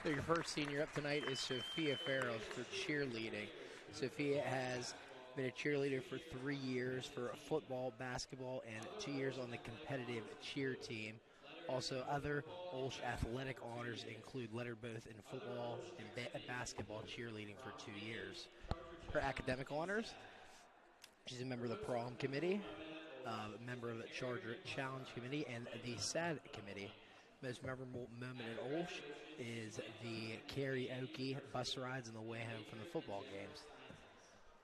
So your first senior up tonight is Sophia Farrell for cheerleading. Sophia has been a cheerleader for 3 years for football, basketball, and 2 years on the competitive cheer team. Also, other OLSH athletic honors include letter both in football and basketball cheerleading for 2 years. Her academic honors, she's a member of the prom committee, a member of the Charger Challenge Committee, and the SAD Committee. Most memorable moment at OLSH is the karaoke, bus rides, and the way home from the football games.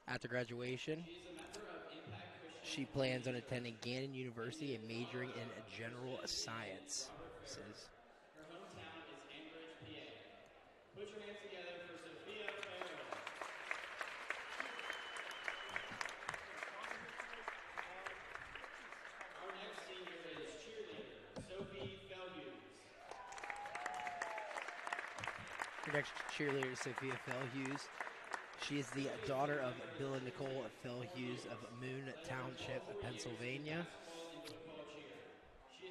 After graduation, she plans on attending Gannon University and majoring in general science. Your next cheerleader is Sophia Fell-Hughes. She is the daughter of Bill and Nicole Fell-Hughes of Moon Township, Pennsylvania.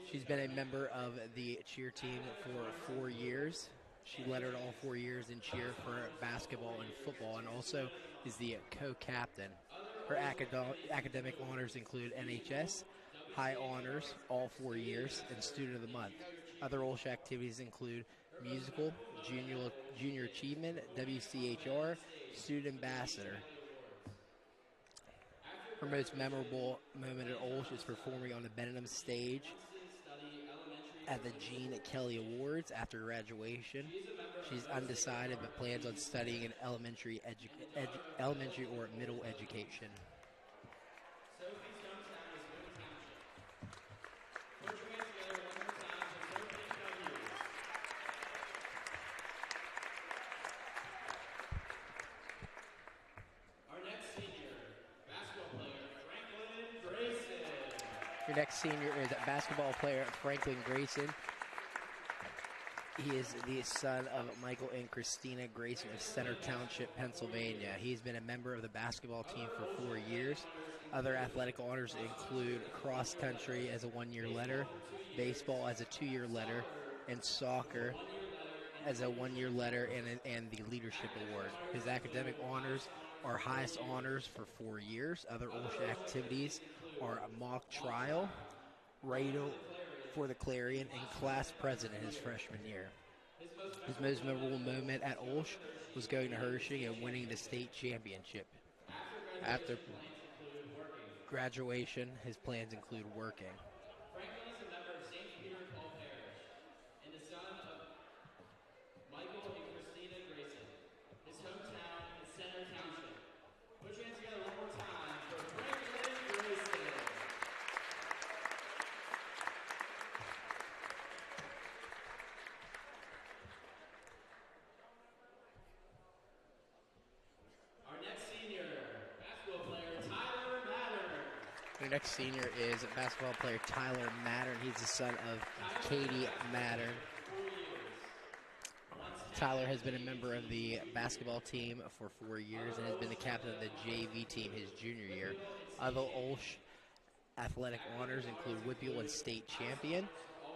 She's been a member of the cheer team for 4 years. She lettered all 4 years in cheer for basketball and football, and also is the co-captain. Her academic honors include NHS, high honors all 4 years, and student of the month. Other OLSH activities include musical, junior achievement, WCHR, student ambassador. Her most memorable moment at OLSH is performing on the Benham stage at the Gene Kelly Awards after graduation. She's undecided but plans on studying an elementary or middle education. Your next senior is basketball player Franklin Grayson. He is the son of Michael and Christina Grayson of Center Township, Pennsylvania. He's been a member of the basketball team for 4 years. Other athletic honors include cross country as a 1-year letter, baseball as a 2-year letter, and soccer as a 1-year letter and the leadership award. His academic honors are highest honors for 4 years. Other OLSH activities are a mock trial, radio for the Clarion, and class president his freshman year. His most memorable moment at OLSH was going to Hershey and winning the state championship. After graduation, his plans include working. Your next senior is basketball player Tyler Mattern. He's the son of Katie Mattern. Tyler has been a member of the basketball team for 4 years and has been the captain of the JV team his junior year. Other OLSH athletic honors include WPIAL and state champion.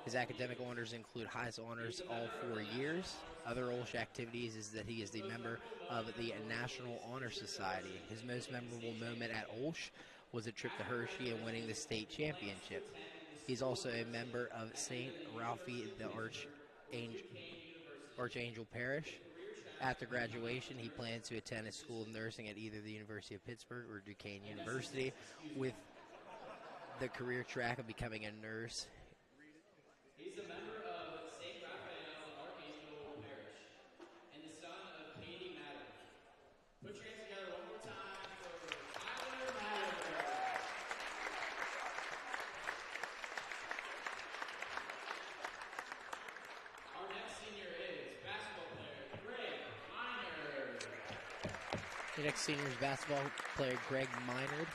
His academic honors include highest honors all 4 years. Other OLSH activities is that he is the member of the National Honor Society. His most memorable moment at OLSH was a trip to Hershey and winning the state championship. He's also a member of St. Ralphie the Archangel Parish. After graduation, he plans to attend a school of nursing at either the University of Pittsburgh or Duquesne University with the career track of becoming a nurse. He's a member of St. Raphael Archangel Parish and the son of Katie Mattern. Put your hands together one more time for Tyler Mattern. Our next senior is basketball player Greg Minard. The next senior is basketball player Greg Minard.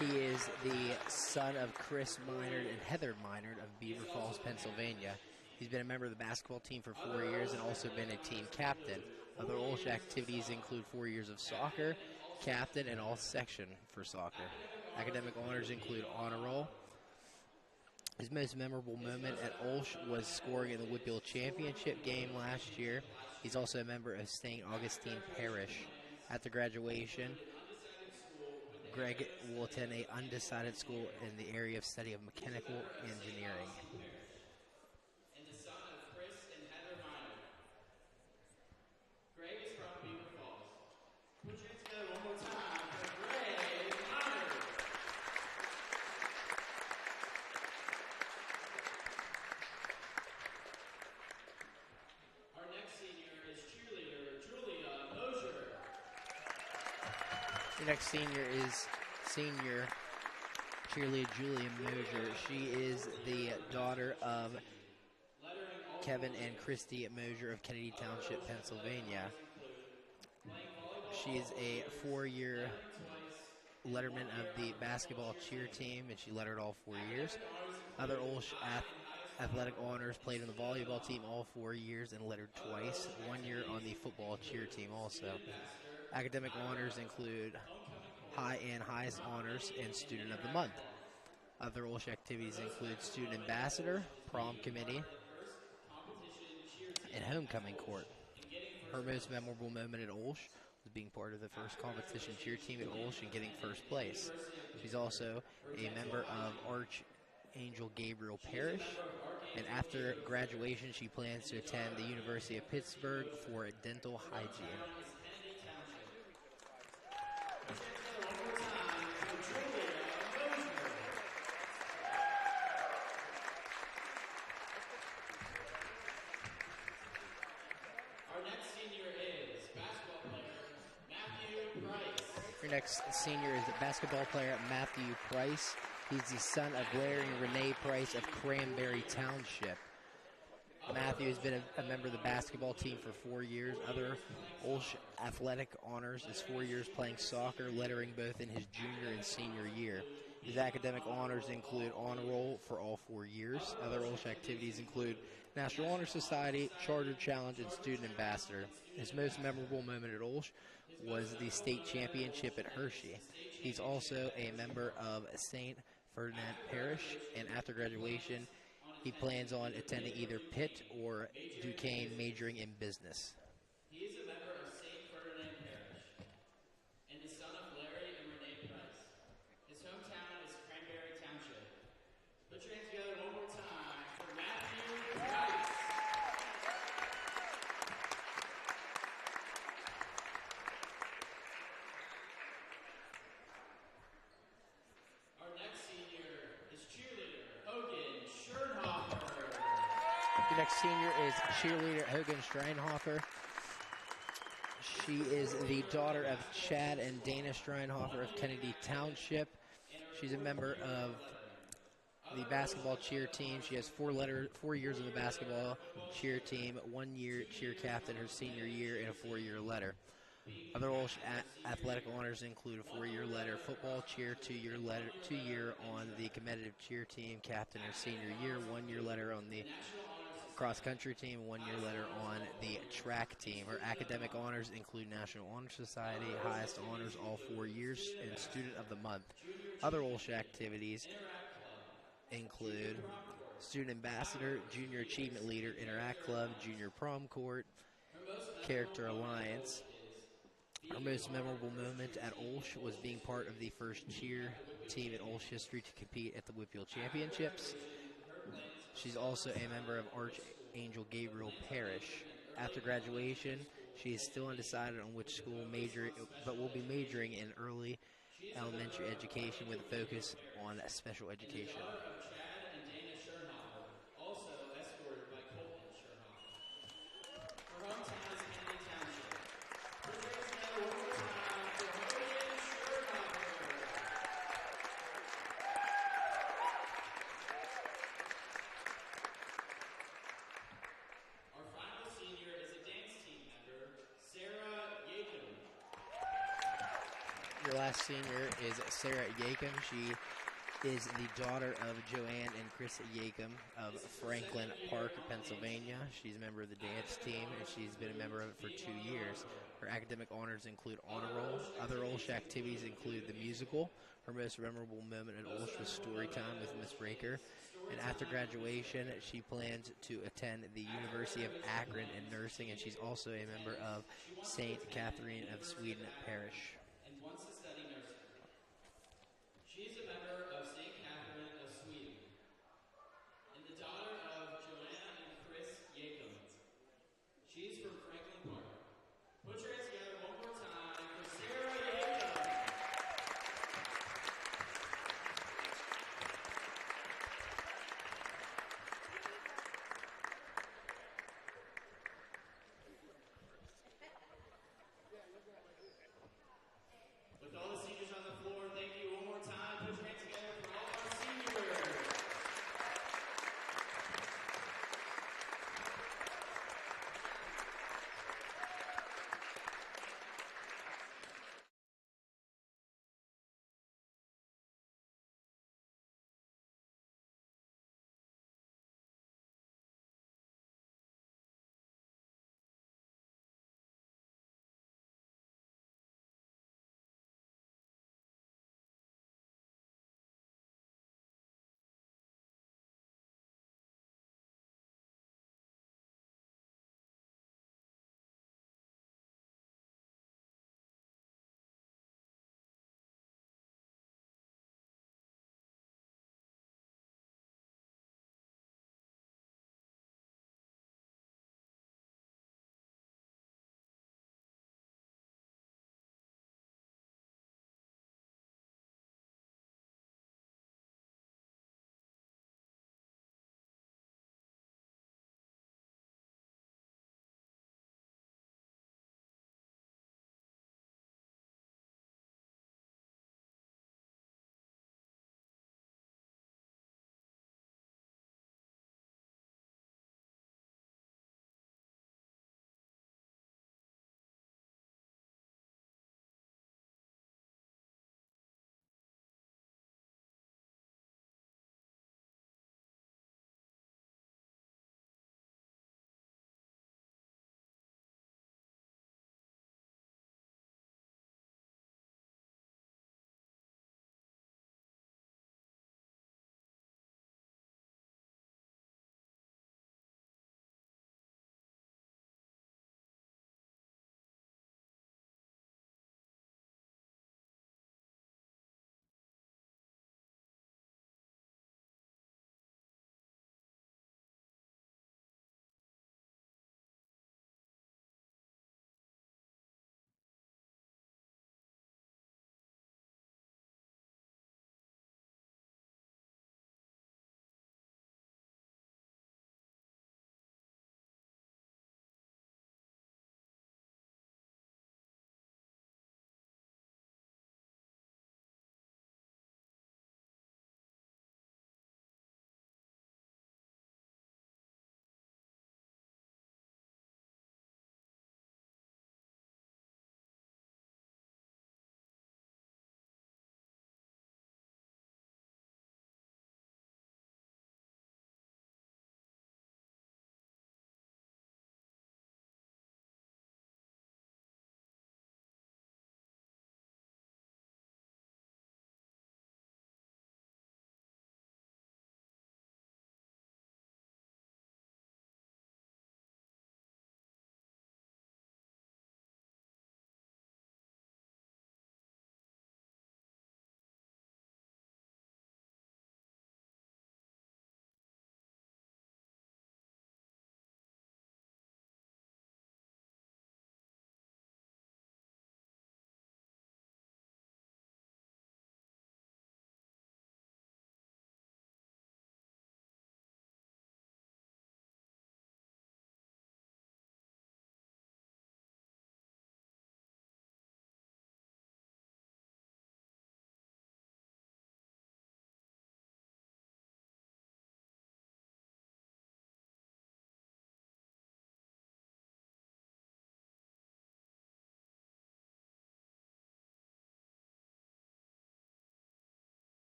He is the son of Chris Minard and Heather Minard of Beaver Falls, Pennsylvania. He's been a member of the basketball team for 4 years and also been a team captain. Other OLSH activities include 4 years of soccer, captain, and all section for soccer. Academic honors include honor roll, His most memorable moment at OLSH was scoring in the Whitfield Championship game last year. He's also a member of St. Augustine Parish. After graduation, Greg will attend an undecided school in the area of study of mechanical engineering. And the son of Chris and Heather Meyer. Greg is from Beaver Falls. Put your hands together one more time for Greg Meyer. Our next senior is cheerleader Julia Mosier. The next senior is senior cheerleader Julia Mosier. She is the daughter of Kevin and Christy Mosier of Kennedy Township, Pennsylvania. She's a 4-year letterman of the basketball cheer team, and she lettered all 4 years. Other OLSH athletic honors: played in the volleyball team all 4 years and lettered twice, 1 year on the football cheer team also. Academic honors include high and highest honors and student of the month. Other OLSH activities include student ambassador, prom committee, and homecoming court. Her most memorable moment at OLSH was being part of the first competition cheer team at OLSH and getting first place. She's also a member of Archangel Gabriel Parish, and after graduation she plans to attend the University of Pittsburgh for dental hygiene. Your next senior is basketball player Matthew Price. He's the son of Larry and Renee Price of Cranberry Township. Matthew has been a member of the basketball team for 4 years. Other OLSH athletic honors is 4 years playing soccer, lettering both in his junior and senior year. His academic honors include honor roll for all 4 years. Other OLSH activities include National Honor Society, Charter Challenge, and Student Ambassador. His most memorable moment at OLSH was the state championship at Hershey. He's also a member of St. Ferdinand Parish, and after graduation, he plans on attending either Pitt or Duquesne, majoring in business. He is a member of St. Ferdinand Parish and the son of Larry and Renee Price. His hometown is Cranberry Township. Put your hands together one more time for Matthew Price. Our next senior is cheerleader Hogan Schernhofer. The next senior is cheerleader Hogan Streinhofer. She is the daughter of Chad and Dana Streinhofer of Kennedy Township. She's a member of the basketball cheer team. She has 4 years in the basketball cheer team, 1 year cheer captain her senior year, and a 4-year letter. Other OLSH athletic honors include a 4-year letter football cheer, 2-year on the competitive cheer team, captain her senior year, 1-year letter on the cross-country team, 1-year letter on the track team. Her academic honors include National Honor Society, highest honors all 4 years, and Student of the Month. Other OLSH activities include Student Ambassador, Junior Achievement Leader, Interact Club, Junior Prom Court, Character Alliance. Her most memorable moment at OLSH was being part of the first cheer team in OLSH history to compete at the Whitfield Championships. She's also a member of Archangel Gabriel Parish. After graduation, she is still undecided on which school major, but will be majoring in early elementary education with a focus on special education. Chad and Dana Schernhofer, also escorted by Colton Schernhofer. Her hometown is Kennedy Township. Put your hands together one more time for Hogan Schernhofer. Our final senior is a dance team member, Sarah Yakum. Your last senior is Sarah Yakum. She is the daughter of Joanne and Chris Yakum of Franklin Park, Pennsylvania. She's a member of the dance team, and she's been a member of it for 2 years. Her academic honors include honor roll. Other OLSH activities include the musical. Her most memorable moment at OLSH was story time with Miss Raker. And after graduation, she plans to attend the University of Akron in nursing, and she's also a member of St. Catherine of Sweden Parish. And wants to study nursing. She is a member of St. Catherine of Sweden and the daughter of Joanna and Chris Yakum. She's from Franklin Park. Put your hands together one more time for Sarah Yakum.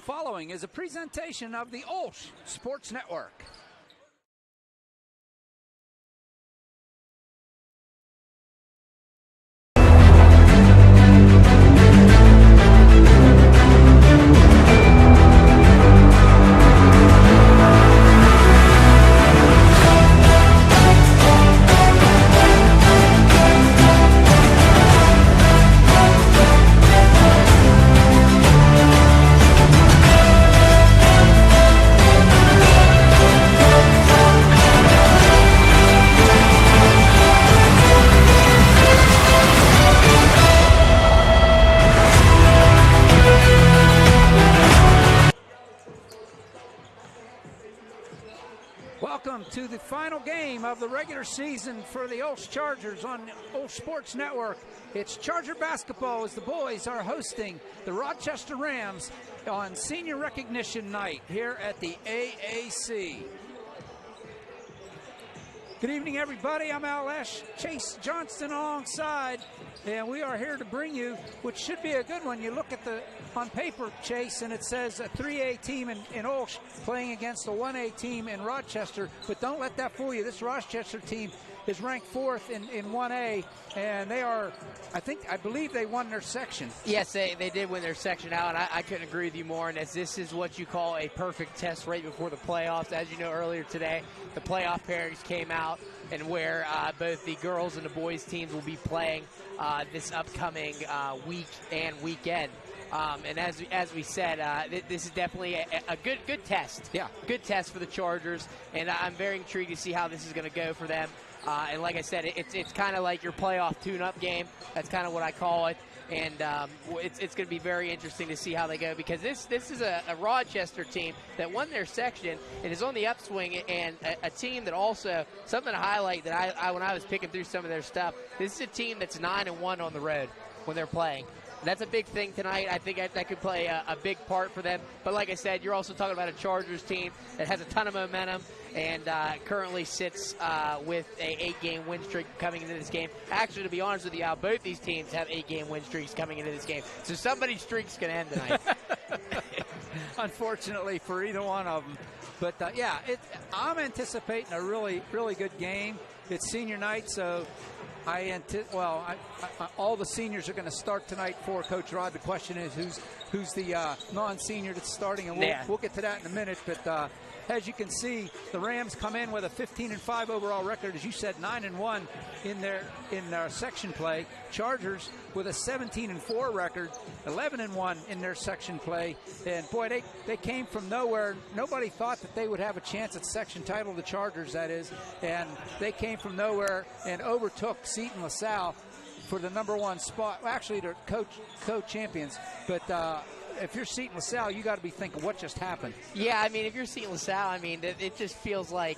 following is a presentation of the OLSH Sports Network. Welcome to the final game of the regular season for the OLSH Chargers on OLSH Sports Network. It's Charger basketball as the boys are hosting the Rochester Rams on Senior Recognition Night here at the AAC. Good evening, everybody. I'm OLSH, Chase Johnston alongside, and we are here to bring you, which should be a good one. You look at on paper, Chase, and it says a 3A team in OLSH playing against a 1A team in Rochester, but don't let that fool you. This Rochester team is ranked 4th in 1A, and they are, I believe they won their section. Yes, they did win their section out, and I couldn't agree with you more. And as this is what you call a perfect test right before the playoffs. As you know, earlier today, the playoff pairings came out, and where both the girls and the boys teams will be playing this upcoming week and weekend. And as we said, this is definitely a good test. Yeah, good test for the Chargers, and I'm very intrigued to see how this is going to go for them. And like I said, it's kind of like your playoff tune-up game. That's kind of what I call it. And it's going to be very interesting to see how they go, because this is a Rochester team that won their section and is on the upswing, and a team that also, something to highlight that I when I was picking through some of their stuff, this is a team that's 9-1 on the road when they're playing. That's a big thing tonight. I think that could play a big part for them. But like I said, you're also talking about a Chargers team that has a ton of momentum and currently sits with a 8-game win streak coming into this game. Actually, to be honest with you, Al, both these teams have 8-game win streaks coming into this game. So somebody's streak's going to end tonight. Unfortunately for either one of them. But, yeah, I'm anticipating a really, really good game. It's senior night, so all the seniors are going to start tonight for Coach Rod. The question is who's the non-senior that's starting, and we'll get to that in a minute. But as you can see, the Rams come in with a 15-5 overall record, as you said, 9-1 in their section play. Chargers with a 17-4 record, 11-1 in their section play. And boy, they came from nowhere. Nobody thought that they would have a chance at section title, the Chargers, that is. And they came from nowhere and overtook Seton LaSalle for the #1 spot. Well, actually, they're co-champions, but if you're Seton LaSalle, you got to be thinking, what just happened? Yeah, I mean, if you're Seton LaSalle, I mean, it just feels like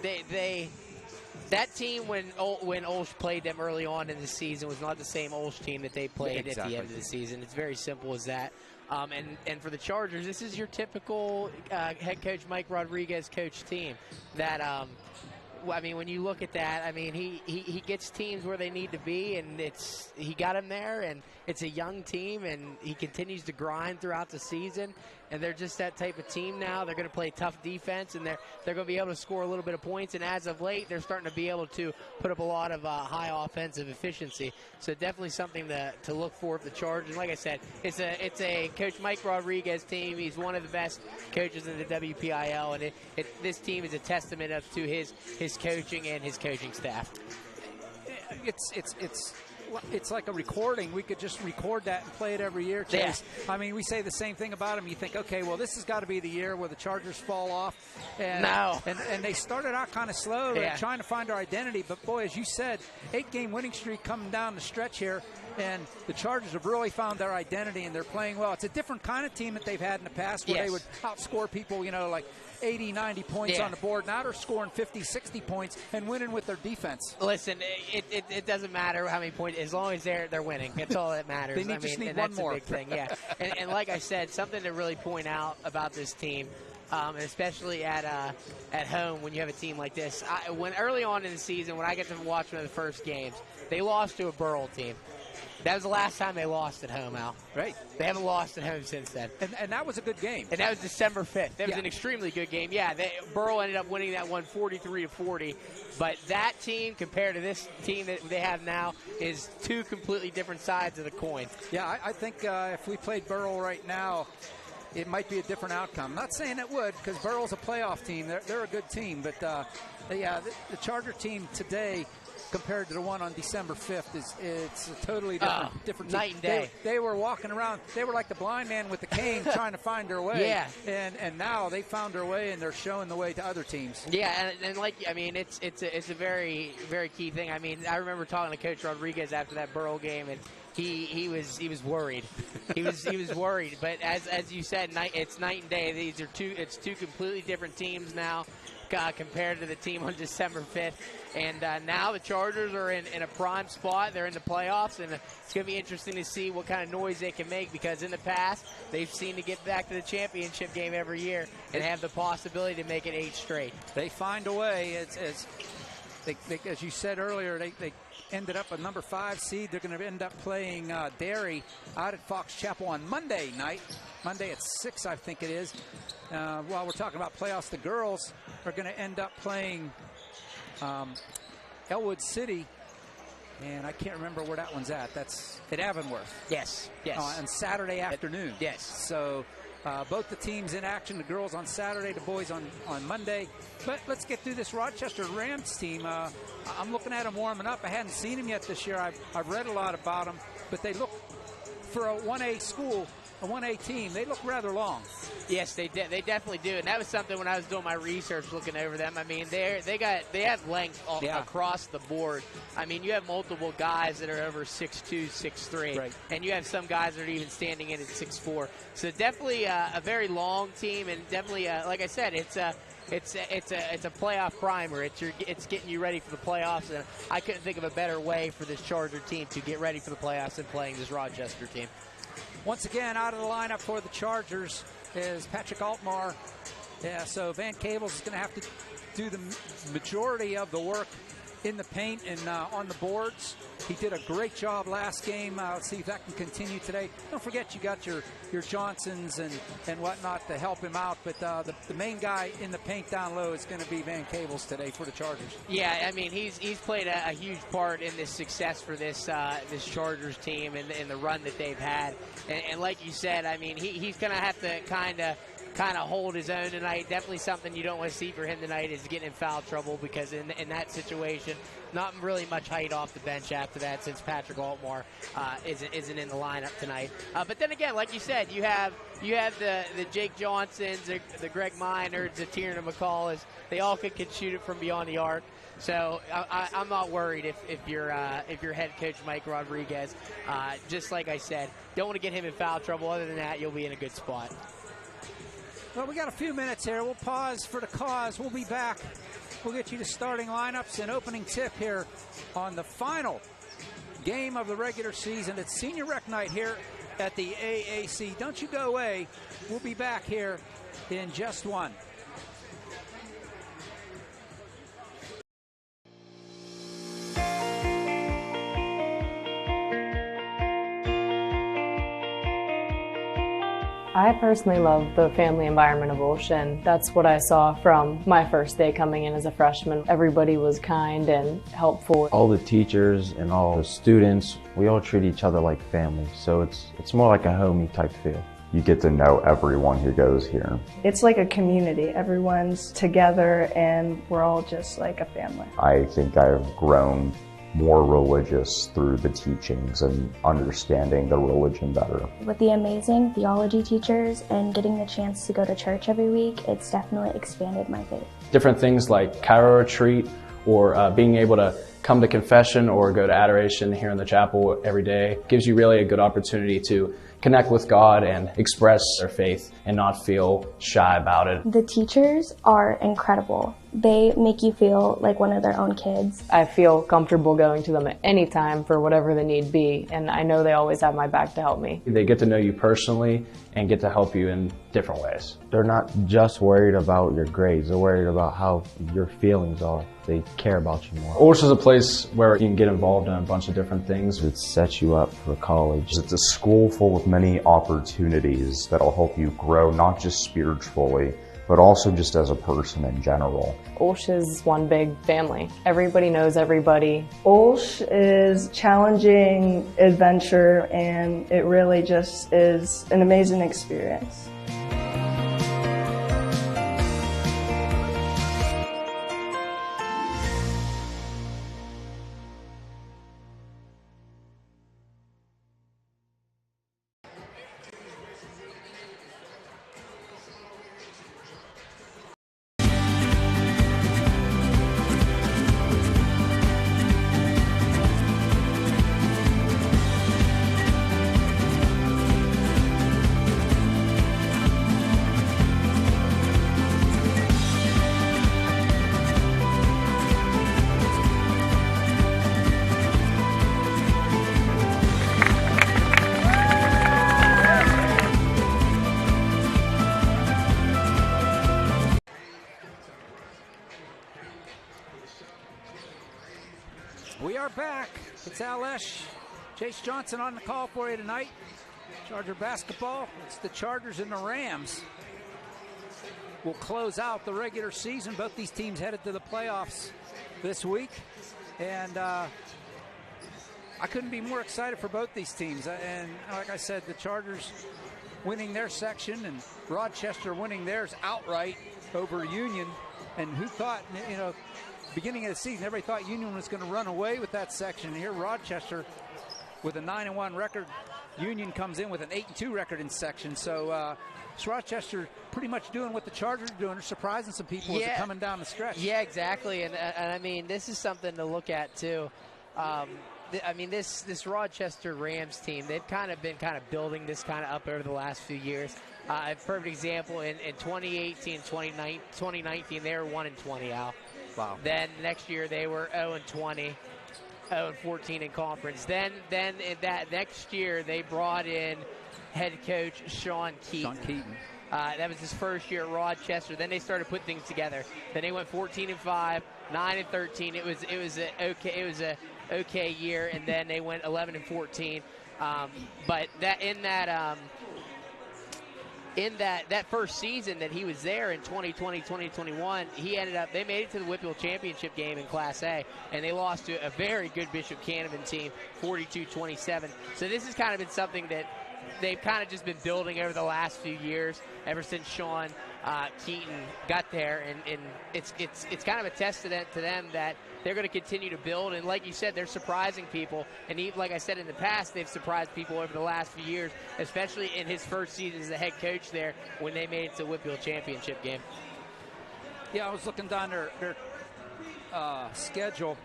that team, when OLSH played them early on in the season, was not the same OLSH team that they played at the end of the season. It's very simple as that. And for the Chargers, this is your typical head coach Mike Rodriguez coach team that I mean, when you look at that, I mean, he gets teams where they need to be, and he got them there, and it's a young team, and he continues to grind throughout the season, and they're just that type of team now. They're going to play tough defense, and they're going to be able to score a little bit of points, and as of late, they're starting to be able to put up a lot of high offensive efficiency. So definitely something to look for the Chargers. Like I said, it's a Coach Mike Rodriguez team. He's one of the best coaches in the WPIL, and this team is a testament to his coaching and his coaching staff. It's like a recording. We could just record that and play it every year, Chase. Yeah. I mean, we say the same thing about them. You think, okay, well, this has got to be the year where the Chargers fall off. And, no. And they started out kind of slow, trying to find their identity. But, boy, as you said, 8-game winning streak coming down the stretch here. And the Chargers have really found their identity, and they're playing well. It's a different kind of team that they've had in the past where they would outscore people, like 80, 90 points on the board. Now they're scoring 50, 60 points and winning with their defense. Listen, it doesn't matter how many points. As long as they're winning, that's all that matters. They just need and one that's more. A big thing, yeah. and like I said, something to really point out about this team, and especially at home when you have a team like this. When early on in the season, when I get to watch one of the first games, they lost to a Burrell team. That was the last time they lost at home, Al. Right. They haven't lost at home since then. And that was a good game. And that was December 5th. That was an extremely good game. Yeah, Burrell ended up winning that one 43-40. But that team compared to this team that they have now is two completely different sides of the coin. Yeah, I think if we played Burrell right now, it might be a different outcome. Not saying it would, because Burrell's a playoff team. They're a good team. But, yeah, the Charger team today compared to the one on December 5th it's a totally different team. Night and day. They were walking around. They were like the blind man with the cane trying to find their way. Yeah. And now they found their way, and they're showing the way to other teams. Yeah, and like, I mean, it's a very, very key thing. I mean, I remember talking to Coach Rodriguez after that Burrell game, and he was worried. he was worried. But as you said, it's night and day. It's two completely different teams now. Compared to the team on December 5th. And now the Chargers are in a prime spot. They're in the playoffs, and it's going to be interesting to see what kind of noise they can make, because in the past, they've seemed to get back to the championship game every year and have the possibility to make it 8 straight. They find a way. As you said earlier, they ended up a number 5 seed. They're going to end up playing Derry out at Fox Chapel on Monday night. Monday at 6, I think it is. While we're talking about playoffs, the girls are going to end up playing Elwood City, and I can't remember where that one's at. That's at Avonworth. Yes. On Saturday afternoon. Yes. So both the teams in action, the girls on Saturday, the boys on Monday. But let's get through this Rochester Rams team. I'm looking at them warming up. I hadn't seen them yet this year. I've read a lot about them, but they look, for a 1A school, a 1A team, they look rather long. Yes, they definitely do, and that was something when I was doing my research looking over them. I mean, they have length across the board. I mean, you have multiple guys that are over 6'2", 6'3", right, and you have some guys that are even standing in at 6'4". So definitely a very long team, and definitely, like I said, it's a playoff primer. It's getting you ready for the playoffs, and I couldn't think of a better way for this Charger team to get ready for the playoffs than playing this Rochester team. Once again, out of the lineup for the Chargers is Patrick Altmar. Yeah, so Van Cables is going to have to do the majority of the work in the paint and on the boards. He did a great job last game. Let's see if that can continue today. Don't forget you got your Johnsons and whatnot to help him out, but the main guy in the paint down low is going to be Van Cables today for the Chargers. Yeah, I mean, he's played a huge part in this success for this Chargers team and the run that they've had. And like you said, I mean, he's going to have to kind of hold his own tonight. Definitely something you don't want to see for him tonight is getting in foul trouble, because in that situation, not really much height off the bench after that, since Patrick Altmar isn't in the lineup tonight. But then again, like you said, you have the Jake Johnsons, the Greg Miners, the Tiernan McCall. They all can shoot it from beyond the arc. So I'm not worried if you're head coach Mike Rodriguez. Just like I said, don't want to get him in foul trouble. Other than that, you'll be in a good spot. Well, we got a few minutes here. We'll pause for the cause. We'll be back. We'll get you the starting lineups and opening tip here on the final game of the regular season. It's Senior Rec Night here at the AAC. Don't you go away. We'll be back here in just one. I personally love the family environment of OLSH, and that's what I saw from my first day coming in as a freshman. Everybody was kind and helpful. All the teachers and all the students, we all treat each other like family, so it's more like a homey type feel. You get to know everyone who goes here. It's like a community. Everyone's together and we're all just like a family. I think I've grown more religious through the teachings and understanding the religion better. With the amazing theology teachers and getting the chance to go to church every week, it's definitely expanded my faith. Different things like Cairo retreat, or being able to come to confession or go to adoration here in the chapel every day gives you really a good opportunity to connect with God and express their faith and not feel shy about it. The teachers are incredible. They make you feel like one of their own kids. I feel comfortable going to them at any time for whatever the need be, and I know they always have my back to help me. They get to know you personally and get to help you in different ways. They're not just worried about your grades, they're worried about how your feelings are. They care about you more. OLSH is a place where you can get involved in a bunch of different things. It sets you up for college. It's a school full of many opportunities that'll help you grow, not just spiritually, but also just as a person in general. OLSH is one big family. Everybody knows everybody. OLSH is challenging adventure, and it really just is an amazing experience. We are back. It's OLSH. Chase Johnson on the call for you tonight. Charger basketball. It's the Chargers and the Rams. We'll close out the regular season. Both these teams headed to the playoffs this week. And I couldn't be more excited for both these teams. And like I said, the Chargers winning their section and Rochester winning theirs outright over Union. And who thought, you know, beginning of the season, everybody thought Union was going to run away with that section. And here Rochester with a 9-1 record. Union comes in with an 8-2 record in section. So it's Rochester pretty much doing what the Chargers are doing. They're surprising some people as they're coming down the stretch. Yeah, exactly. And I mean, this is something to look at too. I mean, this Rochester Rams team, they've kind of been building this kind of up over the last few years. A perfect example in 2018, 2019, they were 1-20 out. Wow. Then next year they were 0-20, 0-14 in conference. Then in that next year they brought in head coach Sean Keaton. That was his first year at Rochester. Then they started putting things together. Then they went 14-5, 9-13. It was a okay year, and then they went 11-14. But in that first season that he was there in 2020, 2021, they made it to the Whitfield Championship game in Class A, and they lost to a very good Bishop Canavan team, 42-27. So this has kind of been something that they've kind of just been building over the last few years, ever since Sean Keaton got there, and it's kind of a testament to them that they're going to continue to build. And like you said, they're surprising people. And like I said in the past, they've surprised people over the last few years, especially in his first season as the head coach there when they made it to the Whitfield Championship game. Yeah, I was looking down their schedule.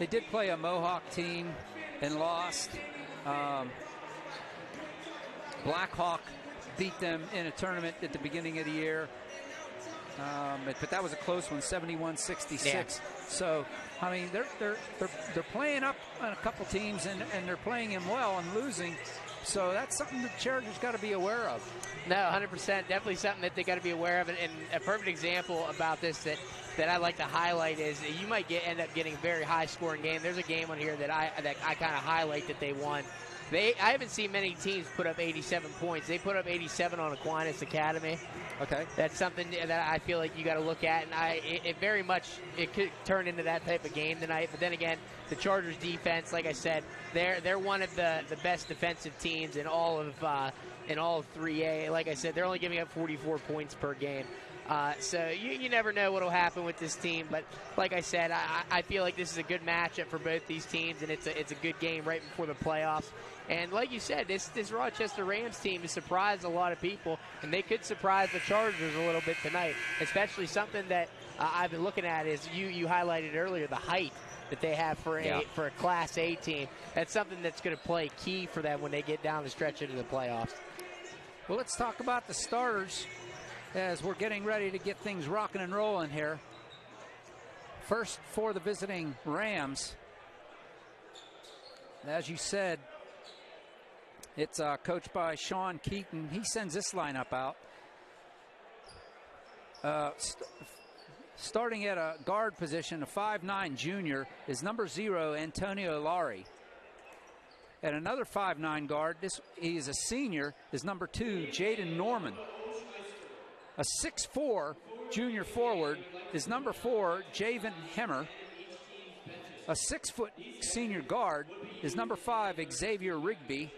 They did play a Mohawk team and lost. Blackhawk beat them in a tournament at the beginning of the year. But that was a close one, 71-66. Yeah. So, I mean, they're playing up on a couple teams, and they're playing him well and losing. So that's something the Chargers got to be aware of. No, 100%. Definitely something that they got to be aware of. And a perfect example about this that I like to highlight is that you might end up getting a very high-scoring game. There's a game on here that I kind of highlight that they won. I haven't seen many teams put up 87 points. They put up 87 on Aquinas Academy. Okay. That's something that I feel like you got to look at, and it could turn into that type of game tonight. But then again, the Chargers defense, like I said, they're one of the best defensive teams in all of 3A. Like I said, they're only giving up 44 points per game. So you never know what will happen with this team, but like I said, I feel like this is a good matchup for both these teams, and it's a good game right before the playoffs. And like you said, this Rochester Rams team has surprised a lot of people, and they could surprise the Chargers a little bit tonight. Especially something that I've been looking at is you highlighted earlier, the height that they have for a Class A team. That's something that's going to play key for them when they get down the stretch into the playoffs. Well, let's talk about the starters as we're getting ready to get things rocking and rolling here. First, for the visiting Rams, as you said, it's coached by Sean Keaton. He sends this lineup out. Starting at a guard position, a 5'9" junior is number 0, Antonio Lari. And another 5'9" guard, he is a senior, is number 2, Jaden Norman. A 6'4" junior forward is number 4, Javen Hemmer. A 6-foot senior guard is number 5, Xavier Rigby.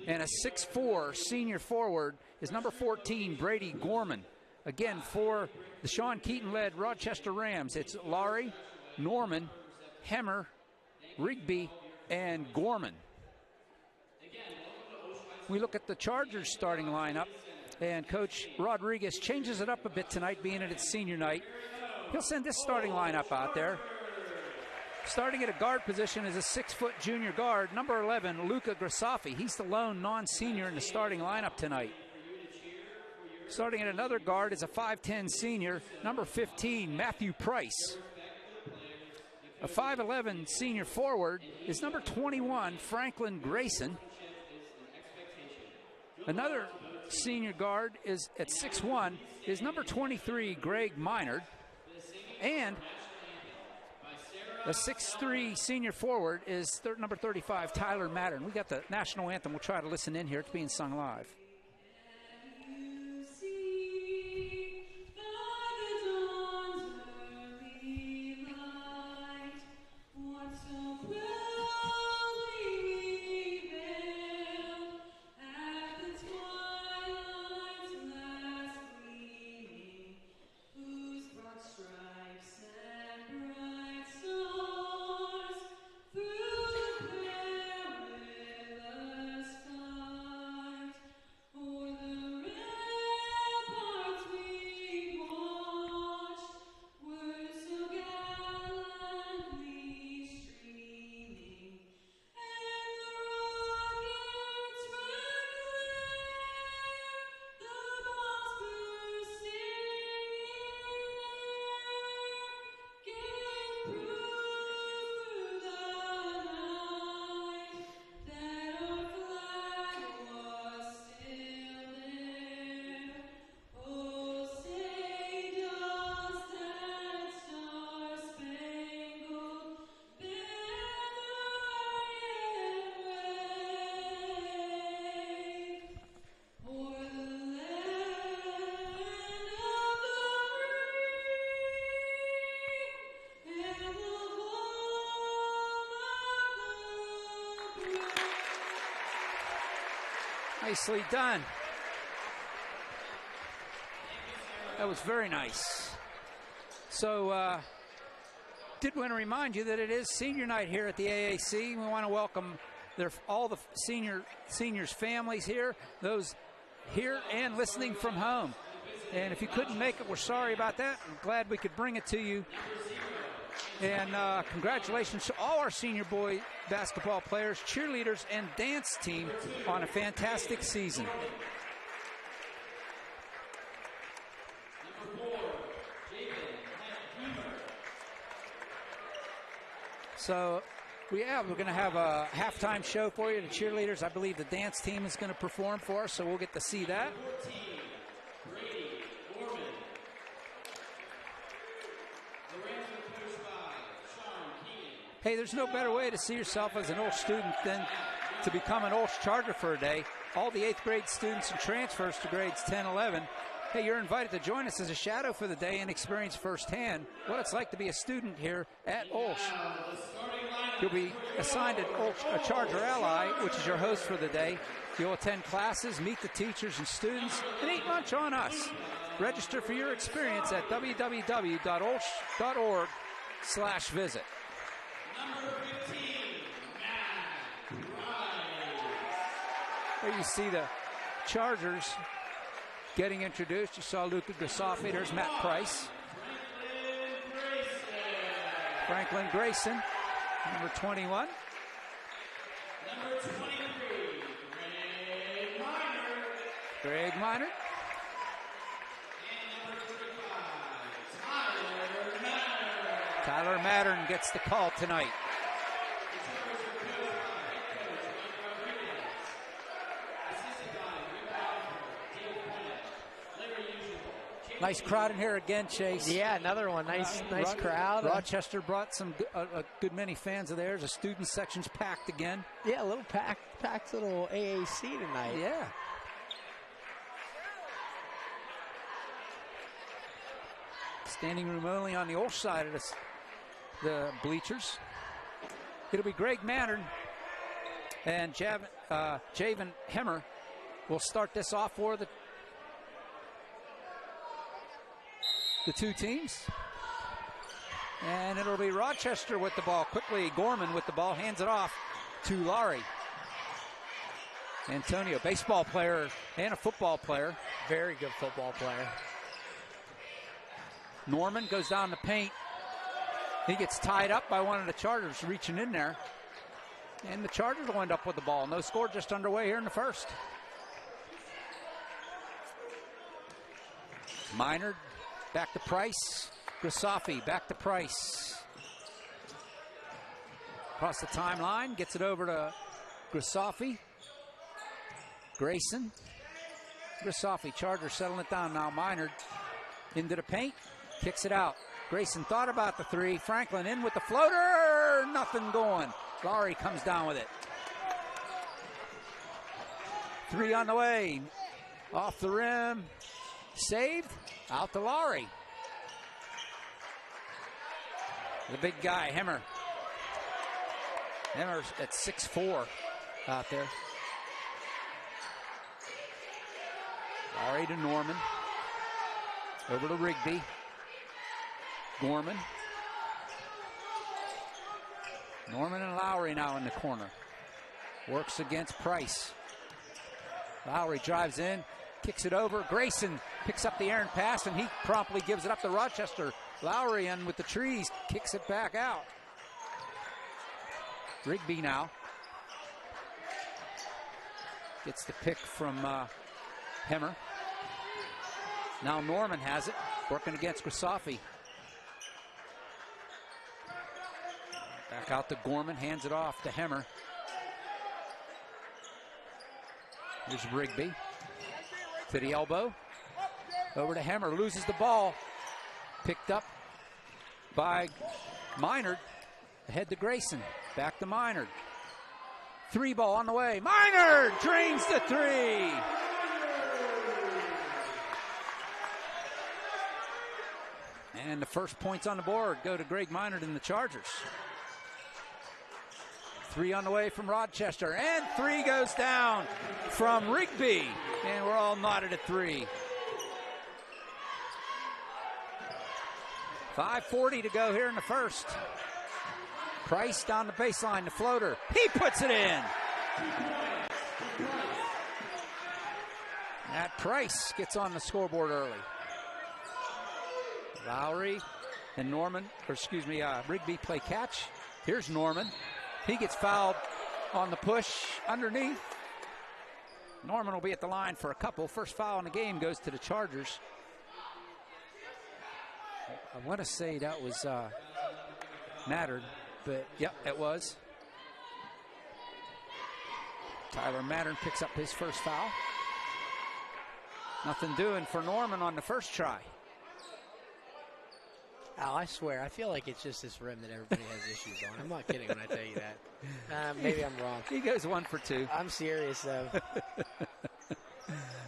And a 6'4" senior forward is number 14, Brady Gorman. Again, for the Sean Keaton-led Rochester Rams, it's Lari, Norman, Hemmer, Rigby, and Gorman. We look at the Chargers starting lineup, and Coach Rodriguez changes it up a bit tonight, being at its senior night. He'll send this starting lineup out there. Starting at a guard position is a 6-foot junior guard, number 11, Luca Grassafi. He's the lone non-senior in the starting lineup tonight. Starting at another guard is a 5'10" senior, number 15, Matthew Price. A 5'11" senior forward is number 21, Franklin Grayson. Another senior guard is at 6'1", is number 23, Greg Minard. And a 6'3" senior forward is number 35, Tyler Mattern. We got the national anthem. We'll try to listen in here. It's being sung live. Nicely done. That was very nice. So, did want to remind you that it is senior night here at the AAC. We want to welcome all the seniors' families here, those here and listening from home. And if you couldn't make it, we're sorry about that. I'm glad we could bring it to you. And congratulations to all our senior boy basketball players, cheerleaders, and dance team on a fantastic season. So we're going to have a halftime show for you, the cheerleaders. I believe the dance team is going to perform for us, so we'll get to see that. Hey, there's no better way to see yourself as an OLSH student than to become an OLSH Charger for a day. All the 8th grade students and transfers to grades 10, 11. Hey, you're invited to join us as a shadow for the day and experience firsthand what it's like to be a student here at OLSH. You'll be assigned a Charger ally, which is your host for the day. You'll attend classes, meet the teachers and students, and eat lunch on us. Register for your experience at www.olsh.org/visit. There you see the Chargers getting introduced. You saw Luca Grassafi. There's Matt Price. Franklin Grayson, number 21. Number 23, Greg Minor. And number 35, Tyler Mattern gets the call tonight. Nice crowd in here again, Chase. Yeah, another one. Nice crowd. Rochester brought a good many fans of theirs. The student section's packed again. Yeah, a little packed little AAC tonight. Yeah. Standing room only on the OLSH side of the bleachers. It'll be Greg Mattern and Javen Hemmer will start this off for the two teams. And it'll be Rochester with the ball. Quickly, Gorman with the ball, hands it off to Laurie. Antonio, baseball player and a football player. Very good football player. Norman goes down the paint. He gets tied up by one of the Chargers reaching in there. And the Chargers will end up with the ball. No score, just underway here in the first. Minor back to Price. Grisafi back to Price. Across the timeline, gets it over to Grisafi. Grayson. Grisafi, Chargers settling it down now. Minor into the paint, kicks it out. Grayson thought about the three. Franklin in with the floater. Nothing going. Laurie comes down with it. Three on the way. Off the rim. Saved. Out to Laurie. The big guy, Hemmer. Hemmer's at 6'4" out there. Laurie to Norman. Over to Rigby. Gorman. Norman and Lowry now in the corner. Works against Price. Lowry drives in, kicks it over. Grayson picks up the errant pass, and he promptly gives it up to Rochester. Lowry in with the trees, kicks it back out. Rigby now. Gets the pick from Hemmer. Now Norman has it, working against Grisafi. Back out to Gorman, hands it off to Hemmer. Here's Rigby. To the elbow. Over to Hemmer, loses the ball. Picked up by Minard. Ahead to Grayson. Back to Minard. Three ball on the way. Minard drains the three. And the first points on the board go to Greg Minard and the Chargers. Three on the way from Rochester. And three goes down from Rigby. And we're all knotted at three. 5:40 to go here in the first. Price down the baseline, the floater. He puts it in. That Price gets on the scoreboard early. Lowry and Norman, Rigby play catch. Here's Norman. He gets fouled on the push underneath. Norman will be at the line for a couple. First foul in the game goes to the Chargers. I want to say that was Mattern, but yep, it was. Tyler Mattern picks up his first foul. Nothing doing for Norman on the first try. Al, I swear, I feel like it's just this rim that everybody has issues on. I'm not kidding when I tell you that. Maybe I'm wrong. He goes 1 for 2. I'm serious, though.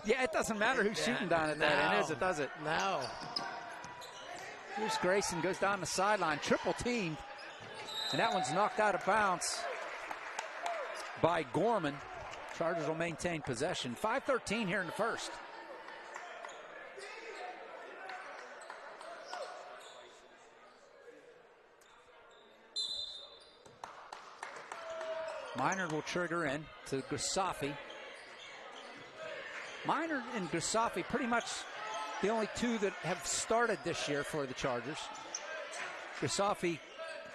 Yeah, it doesn't matter who's shooting down at that end, is it, does it? No. Here's Grayson, goes down the sideline, triple teamed. And that one's knocked out of bounds by Gorman. Chargers will maintain possession. 5:13 here in the first. Minard will trigger in to Grisafi. Minard and Grisafi pretty much the only two that have started this year for the Chargers. Grisafi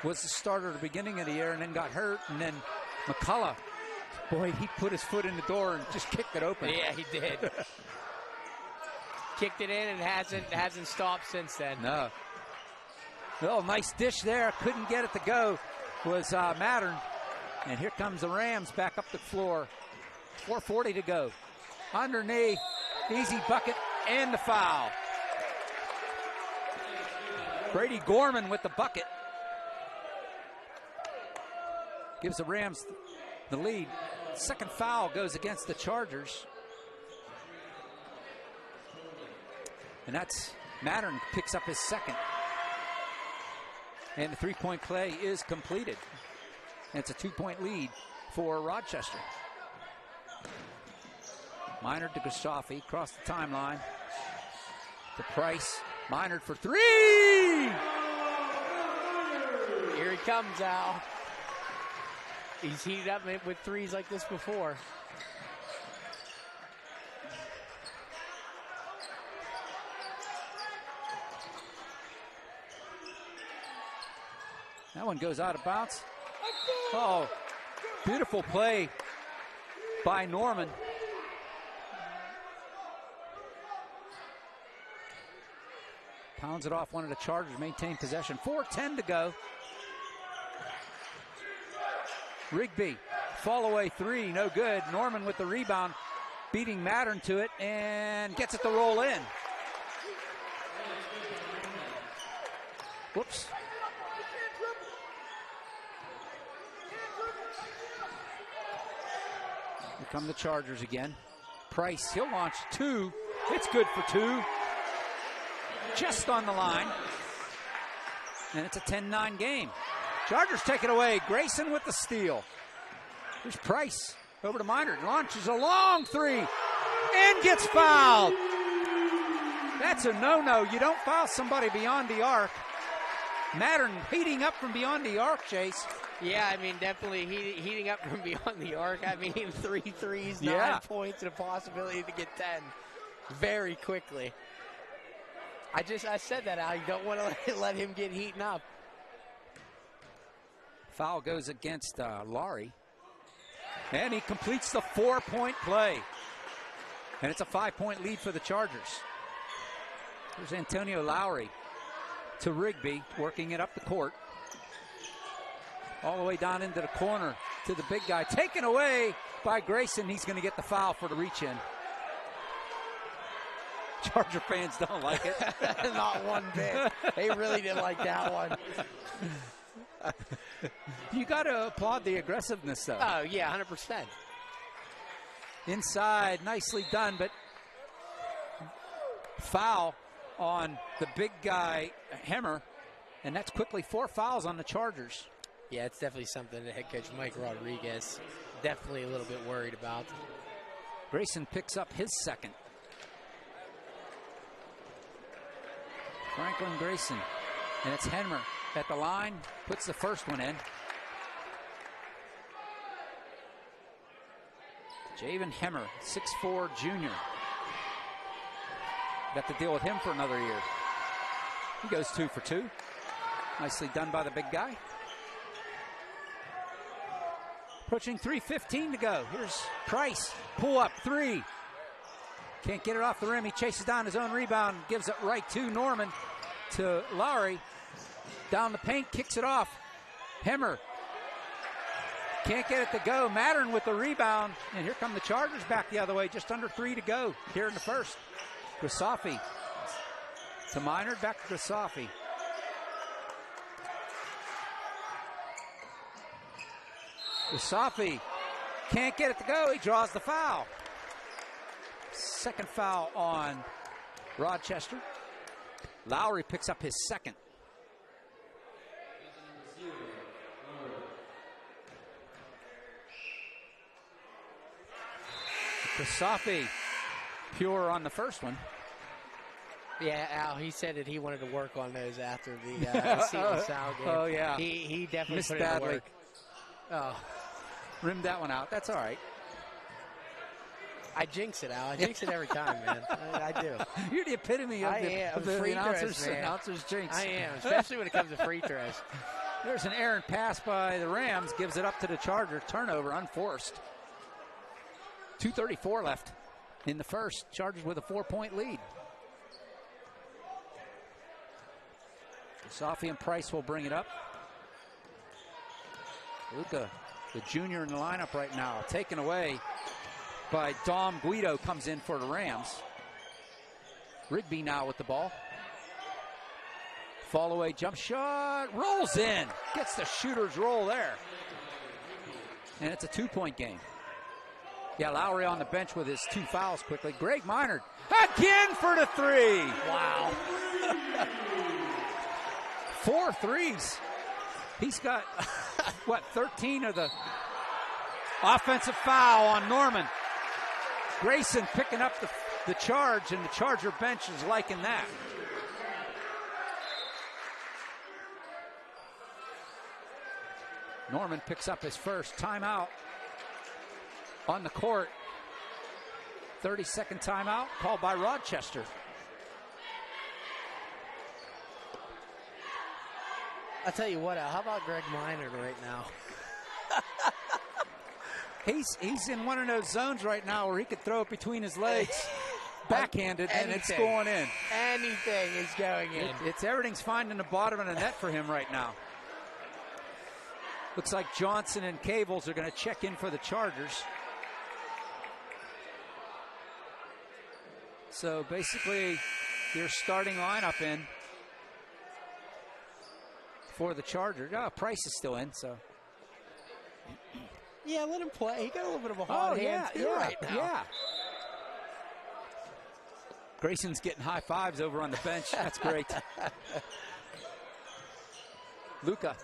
was the starter at the beginning of the year and then got hurt. And then McCullough, boy, he put his foot in the door and just kicked it open. Yeah, he did. Kicked it in and hasn't stopped since then. No. Oh, nice dish there. Couldn't get it to go. Was Mattern. And here comes the Rams back up the floor. 4:40 to go. Underneath, easy bucket and the foul. Brady Gorman with the bucket. Gives the Rams the lead. Second foul goes against the Chargers. And that's Mattern picks up his second. And the three-point play is completed. And it's a 2-point lead for Rochester. Minard to Gustaffi, across the timeline. To Price. Minard for three! Here he comes, Al. He's heated up with threes like this before. That one goes out of bounds. Oh, beautiful play by Norman. Pounds it off one of the Chargers, maintain possession. 4:10 to go. Rigby, fall away three, no good. Norman with the rebound, beating Mattern to it and gets it to roll in. Whoops. Here come the Chargers again. Price, he'll launch two. It's good for two. Just on the line. And it's a 10-9 game. Chargers take it away. Grayson with the steal. Here's Price. Over to Minard. Launches a long three. And gets fouled. That's a no-no. You don't foul somebody beyond the arc. Mattern heating up from beyond the arc, Chase. Yeah, I mean, definitely heating up from beyond the arc. I mean, 3 threes, 9 points, and a possibility to get 10 very quickly. I said that, Al. You don't want to let him get heating up. Foul goes against Laurie. And he completes the 4-point play. And it's a 5-point lead for the Chargers. Here's Antonio Lowry to Rigby, working it up the court. All the way down into the corner to the big guy. Taken away by Grayson. He's going to get the foul for the reach-in. Charger fans don't like it. Not one bit. They really didn't like that one. You got to applaud the aggressiveness, though. Oh, yeah, 100%. Inside, nicely done, but foul on the big guy, Hemmer, and that's quickly 4 fouls on the Chargers. Yeah, it's definitely something that head coach Mike Rodriguez definitely a little bit worried about. Grayson picks up his second. Franklin Grayson, and it's Hemmer at the line, puts the first one in. Javen Hemmer, 6'4" junior. Got to deal with him for another year. He goes 2 for 2. Nicely done by the big guy. Approaching 3:15 to go. Here's Price, pull up 3. Can't get it off the rim. He chases down his own rebound, gives it right to Norman, to Lowry. Down the paint, kicks it off. Hemmer can't get it to go. Mattern with the rebound. And here come the Chargers back the other way. Just under 3 to go here in the first. Gustaffi to Minard, back to Gustaffi. Gustaffi can't get it to go. He draws the foul. Second foul on Rochester. Lowry picks up his second. Gustaffi pure on the first one. Yeah, Al, he said that he wanted to work on those after the Seton Sound game. Oh, yeah. He definitely Missed put in the badly. work. Oh, Rimmed that one out. That's all right. I jinx it, Al. I jinx it every time, man. I do. You're the epitome of I am. the Free announcer's throws, man. jinx. I am, especially when it comes to free throws. There's an errant pass by the Rams, gives it up to the Charger. Turnover, unforced. 2:34 left in the first. Chargers with a 4-point lead. Safi and Price will bring it up. Luca, the junior in the lineup right now, taken away by Dom Guido, comes in for the Rams. Rigby now with the ball. Fall away jump shot, rolls in, gets the shooter's roll there. And it's a 2-point game. Yeah, Lowry on the bench with his 2 fouls quickly. Greg Minard again for the 3. Wow. 4 threes. He's got, what, 13 of the offensive foul on Norman. Grayson picking up the charge, and the Charger bench is liking that. Norman picks up his first timeout on the court. 30-second timeout called by Rochester. I'll tell you what, how about Greg Minard right now? He's in one of those zones right now where he could throw it between his legs, backhanded, and it's going in. Anything is going in. It's everything's finding the bottom of the net for him right now. Looks like Johnson and Cables are going to check in for the Chargers. So basically, your starting lineup in for the Chargers. Oh, Price is still in, so. Yeah, let him play. He got a little bit of a hot hand right now. Yeah. Grayson's getting high fives over on the bench. That's great. Luca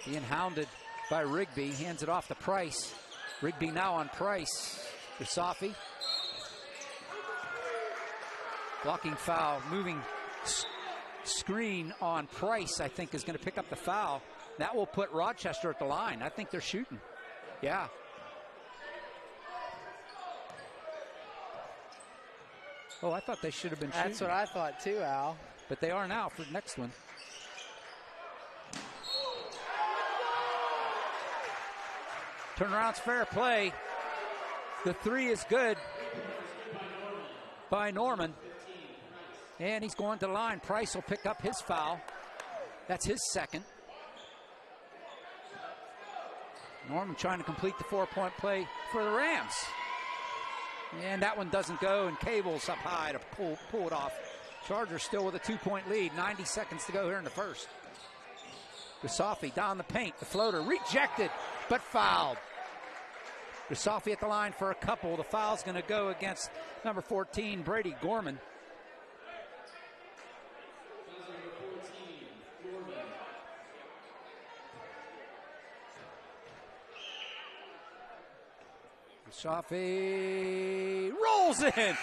being hounded by Rigby. Hands it off to Price. Rigby now on Price. For Safi. Blocking foul. Moving screen on Price, I think, is going to pick up the foul. That will put Rochester at the line. I think they're shooting. Yeah. Oh, I thought they should have been shooting. That's what I thought too, Al. But they are now for the next one. Turnaround's fair play. The 3 is good by Norman. And he's going to the line. Price will pick up his foul. That's his second. Norman trying to complete the 4-point play for the Rams. And that one doesn't go, and Cable's up high to pull it off. Chargers still with a 2-point lead. 90 seconds to go here in the first. Gusafi down the paint. The floater rejected, but fouled. Gusafi at the line for a couple. The foul's going to go against number 14, Brady Gorman. Gusafi rolls in.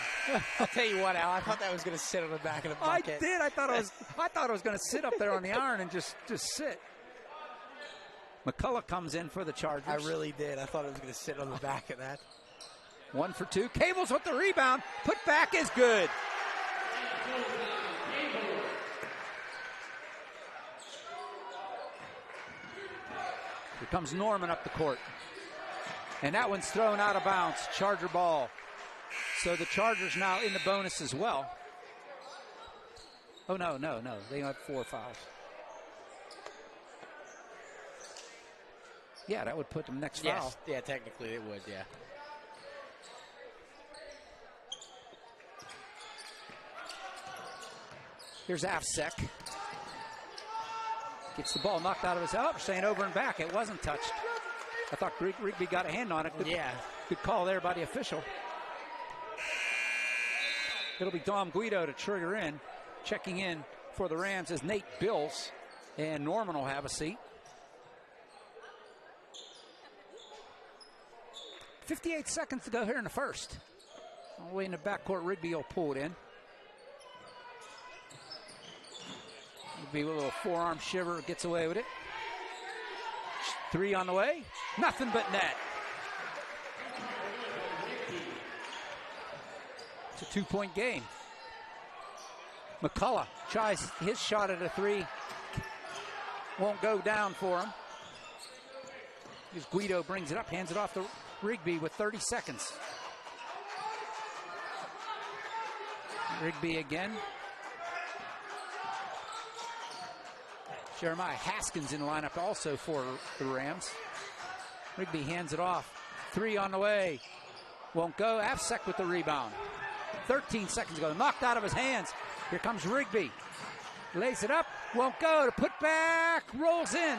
I'll tell you what, Al, I thought that was going to sit on the back of the bucket. I did. I thought it was going to sit up there on the iron and just sit. McCullough comes in for the Chargers. I really did. I thought it was going to sit on the back of that. 1 for 2. Cables with the rebound. Put back is good. Here comes Norman up the court. And that one's thrown out of bounds. Charger ball. So the Chargers now in the bonus as well. Oh, no. They have 4 fouls. Yeah, that would put them next foul. Yes. Yeah, technically it would, yeah. Here's Afsek. Gets the ball knocked out of his help, saying over and back. It wasn't touched. I thought Rigby got a hand on it. Good call there by the official. It'll be Dom Guido to trigger in. Checking in for the Rams is Nate Bills. And Norman will have a seat. 58 seconds to go here in the first. All the way in the backcourt, Rigby will pull it in. Rigby with a little forearm shiver, gets away with it. 3 on the way. Nothing but net. It's a 2-point game. McCullough tries his shot at a 3. won't go down for him. As Guido brings it up, hands it off to Rigby with 30 seconds. Rigby again. Jeremiah Haskins in the lineup also for the Rams. Rigby hands it off. 3 on the way. Won't go. Afsek with the rebound. 13 seconds ago. Knocked out of his hands. Here comes Rigby. Lays it up. Won't go. To put back. Rolls in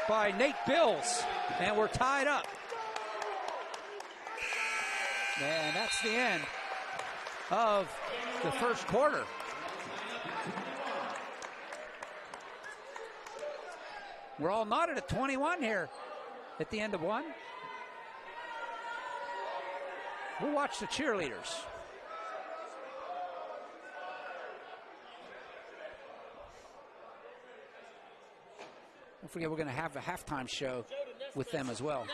by Nate Bills. And we're tied up. And that's the end of the first quarter. We're all knotted at 21 here at the end of one. We'll watch the cheerleaders. Don't forget, we're going to have a halftime show with them as well.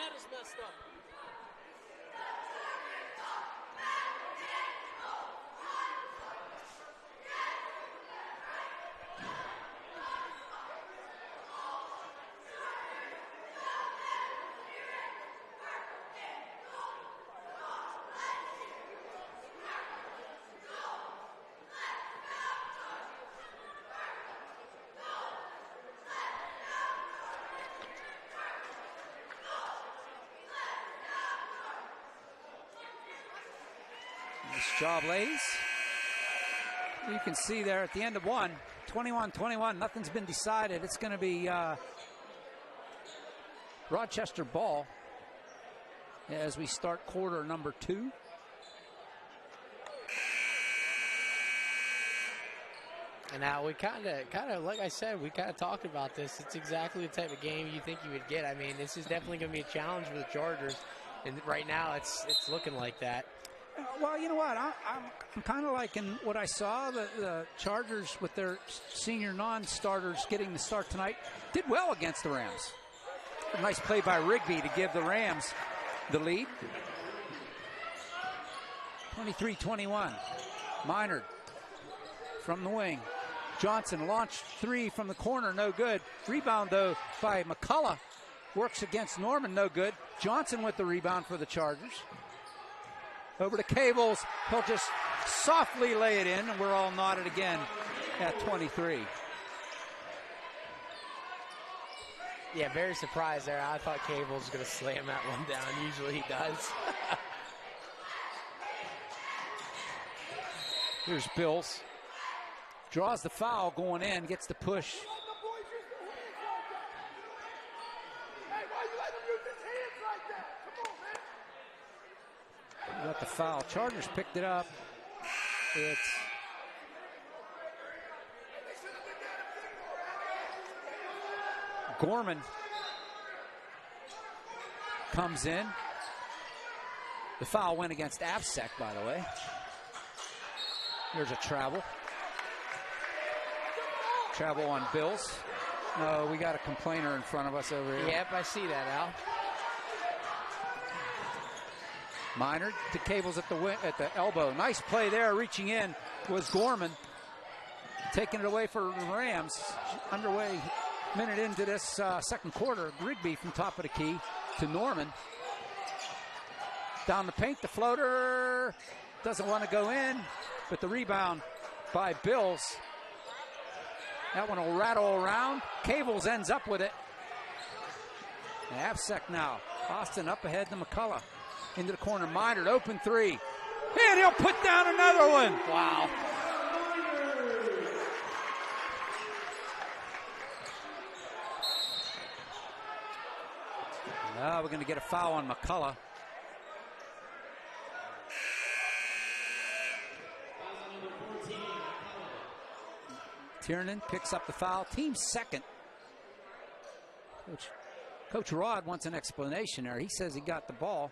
Nice job, ladies. You can see there at the end of one, 21-21, nothing's been decided. It's going to be Rochester ball as we start quarter number 2. And now we kind of, like I said, we kind of talked about this. It's exactly the type of game you think you would get. I mean, this is definitely going to be a challenge for the Chargers, and right now it's looking like that. Well, you know what? I'm kind of liking what I saw. The Chargers, with their senior non-starters getting the start tonight, did well against the Rams. A nice play by Rigby to give the Rams the lead. 23-21. Minard from the wing. Johnson launched 3 from the corner, no good. Rebound, though, by McCullough. Works against Norman, no good. Johnson with the rebound for the Chargers. Over to Cables. He'll just softly lay it in, and we're all knotted again at 23. Yeah, very surprised there. I thought Cables was going to slam that one down. Usually he does. Here's Bills. Draws the foul going in, gets the push. Got the foul. Chargers picked it up. It's Gorman comes in. The foul went against Afsek, by the way. There's a travel. Travel on Bills. No, we got a complainer in front of us over here. Yep, I see that, Al. Minard to Cables at the elbow. Nice play there. Reaching in was Gorman. Taking it away for the Rams. Underway, minute into this second quarter. Rigby from top of the key to Norman. Down the paint, the floater. Doesn't want to go in, but the rebound by Bills. That one will rattle around. Cables ends up with it. And Afsek now. Austin up ahead to McCullough. Into the corner, Minard, open 3. And he'll put down another one. Wow. Now we're going to get a foul on McCullough. Tiernan picks up the foul. Team second. Coach Rod wants an explanation there. He says he got the ball.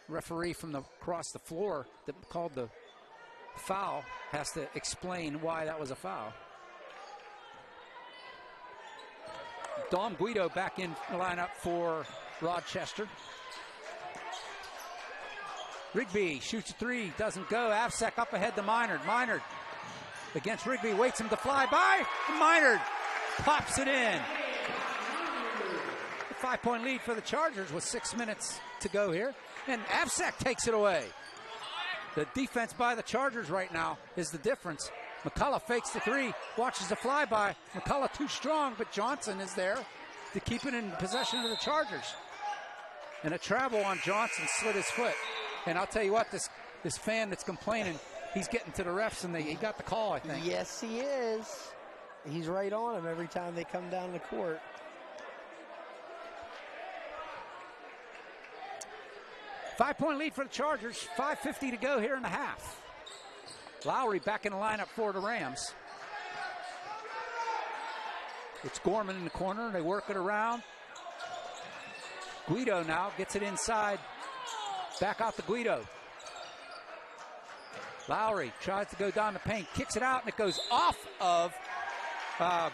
Referee from across the floor that called the foul has to explain why that was a foul. Dom Guido back in the lineup for Rochester. Rigby shoots a 3, doesn't go. Afsek up ahead to Minard. Minard against Rigby, waits him to fly by. Minard Pops it in. A 5-point lead for the Chargers with 6 minutes to go here. And Avsek takes it away. The defense by the Chargers right now is the difference. McCullough fakes the three, watches the flyby. McCullough too strong, but Johnson is there to keep it in possession of the Chargers. And a travel on Johnson, slid his foot. And I'll tell you what, this fan that's complaining, he's getting to the refs, and he got the call, I think. Yes, he is. He's right on him every time they come down the court. Five-point lead for the Chargers. 5:50 to go here in the half. Lowry back in the lineup for the Rams. It's Gorman in the corner. They work it around. Guido now gets it inside. Back out to Guido. Lowry tries to go down the paint. Kicks it out, and it goes off of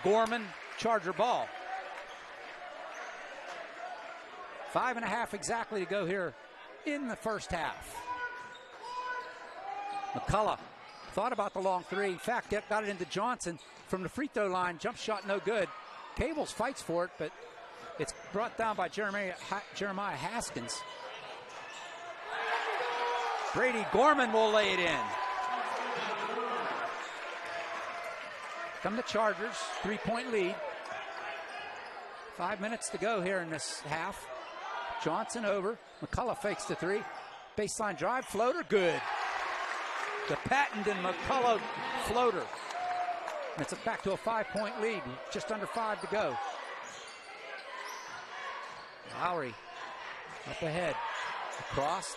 Gorman. Charger ball. 5.5 exactly to go here in the first half. McCullough thought about the long three. In fact, got it into Johnson from the free throw line. Jump shot no good. Cables fights for it, but it's brought down by Jeremiah Haskins. Brady Gorman will lay it in. Come the Chargers, 3-point lead. 5 minutes to go here in this half. Johnson over. McCullough fakes the three. Baseline drive, floater, good. The patented McCullough floater. And it's back to a 5-point lead. Just under 5 to go. Lowry up ahead. Across.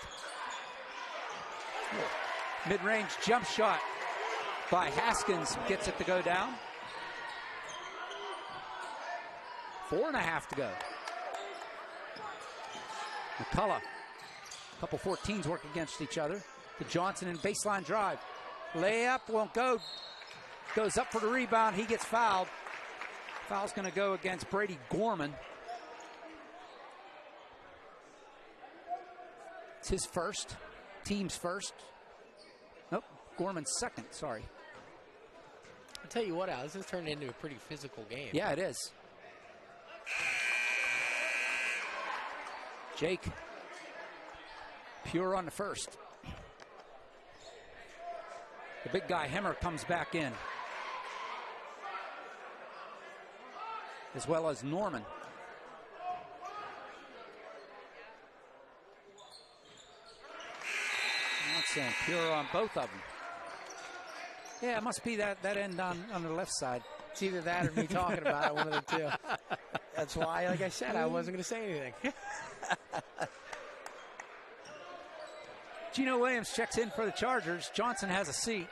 Mid-range jump shot by Haskins gets it to go down. 4.5 to go. McCullough. A couple 14s work against each other. To Johnson in baseline drive. Layup won't go. Goes up for the rebound. He gets fouled. Foul's going to go against Brady Gorman. It's his first. Team's first. Nope. Gorman's second. Sorry. I'll tell you what, Al, this has turned into a pretty physical game. Yeah, it is. Jake Pure on the first. The big guy, Hemmer, comes back in. As well as Norman. That's Pure on both of them. Yeah, it must be that end on the left side. It's either that or me talking about it, one of the two. That's why, like I said, I wasn't going to say anything. Gino Williams checks in for the Chargers. Johnson has a seat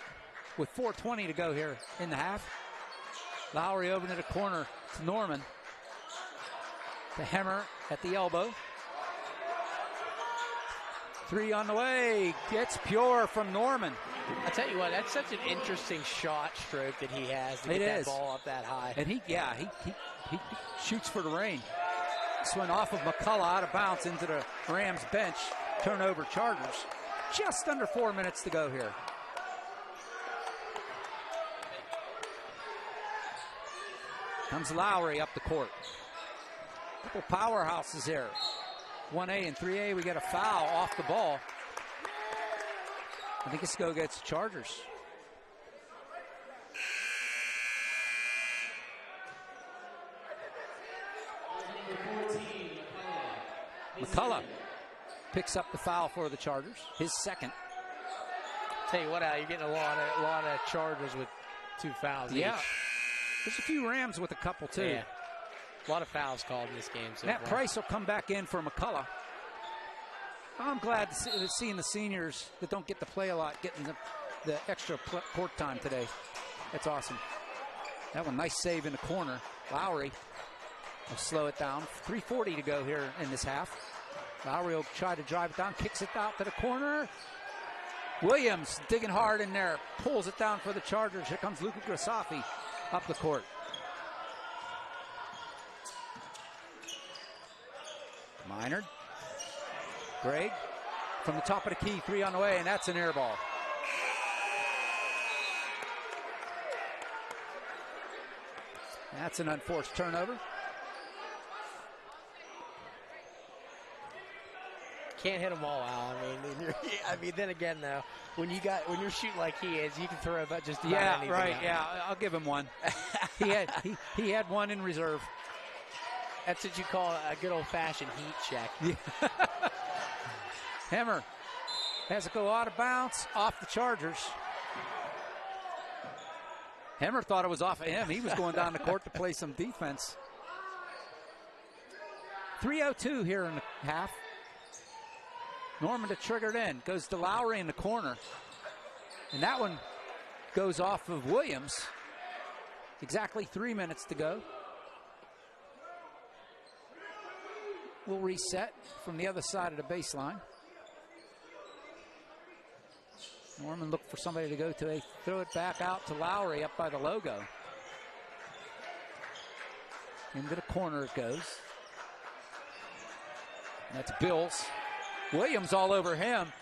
with 4:20 to go here in the half. Lowry over to the corner to Norman. To Hemmer at the elbow. Three on the way. Gets Pure from Norman. I tell you what, that's such an interesting shot stroke that he has to get that ball up that high. And he shoots for the rain. This went off of McCullough out of bounds into the Rams bench. Turnover Chargers. Just under 4 minutes to go here. Comes Lowry up the court. Couple powerhouses here. 1A and 3A, we get a foul off the ball. I think it's go against the Chargers. McCullough picks up the foul for the Chargers, his second. Tell you what, Al, you're getting a lot of Chargers with 2 fouls each. There's a few Rams with a couple too. Yeah. A lot of fouls called in this game so Matt far. Price will come back in for McCullough. I'm glad to see, seeing the seniors that don't get to play a lot getting the extra court time today. That's awesome. That one, nice save in the corner. Lowry will slow it down. 3:40 to go here in this half. Lowry will try to drive it down, kicks it out to the corner. Williams digging hard in there, pulls it down for the Chargers. Here comes Luka Grasaffi up the court. Minard. Greg from the top of the key, 3 on the way, and that's an air ball. That's an unforced turnover. Can't hit them all, Al. I mean, then again, though, when you're shooting like he is, you can throw about just about anything. Yeah, right. Out. Yeah, I'll give him one. he had one in reserve. That's what you call a good old-fashioned heat check. Yeah. Hemmer has it go out of bounds, off the Chargers. Hemmer thought it was off of him. He was going down the court to play some defense. 3:02 here in the half. Norman to trigger it in. Goes to Lowry in the corner. And that one goes off of Williams. Exactly 3 minutes to go. We'll reset from the other side of the baseline. Norman looked for somebody to go to. Throw it back out to Lowry up by the logo. Into the corner it goes. And that's Bills. Williams all over him.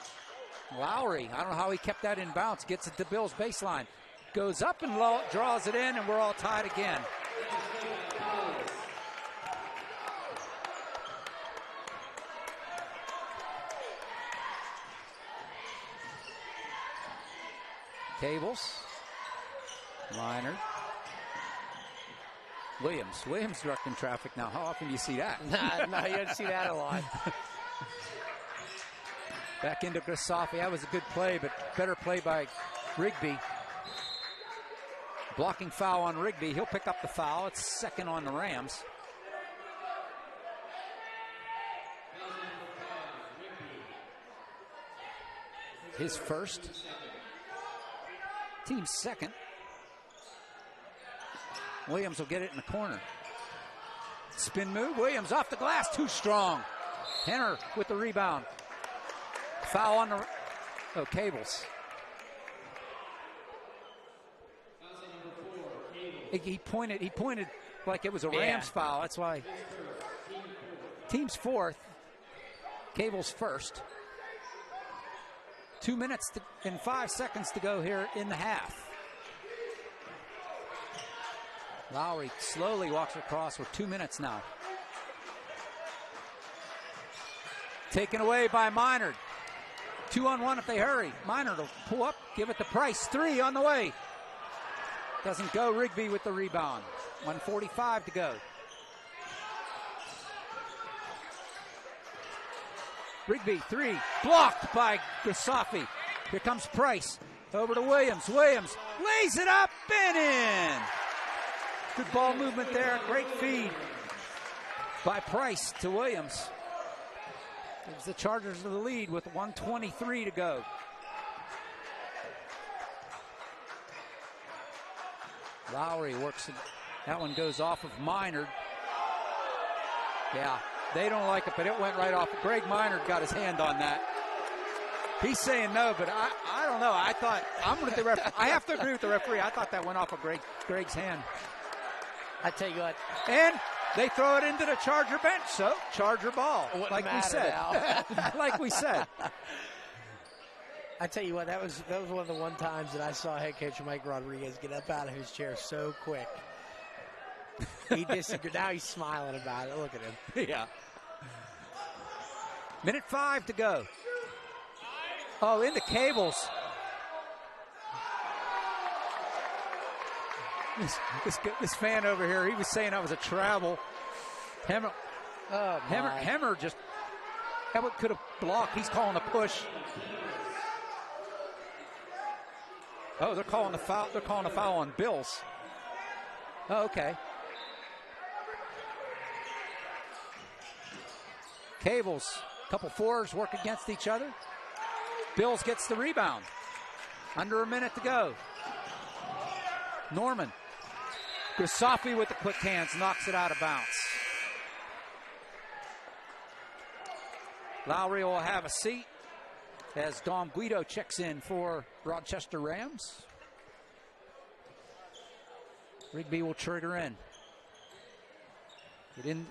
Lowry, I don't know how he kept that in bounds. Gets it to Bill's baseline. Goes up and low, draws it in, and we're all tied again. Cables. Minor. Williams directing traffic now. How often do you see that? No, you don't see that a lot. Back into Grisafi. That was a good play, but better play by Rigby. Blocking foul on Rigby. He'll pick up the foul. It's second on the Rams. His first. Team's second. Williams will get it in the corner. Spin move. Williams off the glass. Too strong. Henner with the rebound. Foul on the Cables. He pointed like it was a Rams foul. That's why. Team's fourth. Cables first. 2 minutes and 5 seconds to go here in the half. Lowry slowly walks across with 2 minutes now. Taken away by Minard. 2-on-1 if they hurry. Minard will pull up, give it to Price. 3 on the way. Doesn't go. Rigby with the rebound. 1:45 to go. Rigby, 3. Blocked by Grisafi. Here comes Price. Over to Williams. Williams lays it up and in. Good ball movement there. Great feed by Price to Williams. Gives the Chargers the lead with 1:23 to go. Lowry works it. That one goes off of Minard. Yeah, they don't like it, but it went right off. Greg Minard got his hand on that. He's saying no, but I don't know. I thought, I'm with the referee. I have to agree with the referee. I thought that went off of Greg's hand. I tell you what. And they throw it into the Charger bench, so Charger ball, like we said. Like we said. I tell you what, that was one of the one times that I saw head coach Mike Rodriguez get up out of his chair so quick. He disagreed. Now he's smiling about it. Look at him. Yeah. Minute 5 to go. Oh, into Cables. This fan over here, he was saying I was a travel. Hemmer just, that could have blocked. He's calling a push. Oh, they're calling a foul. They're calling a foul on Bills. Oh, okay. Cables, couple fours work against each other. Bills gets the rebound. Under a minute to go. Norman. Grisafi with the quick hands knocks it out of bounds. Lowry will have a seat as Dom Guido checks in for Rochester Rams. Rigby will trigger in. Get in.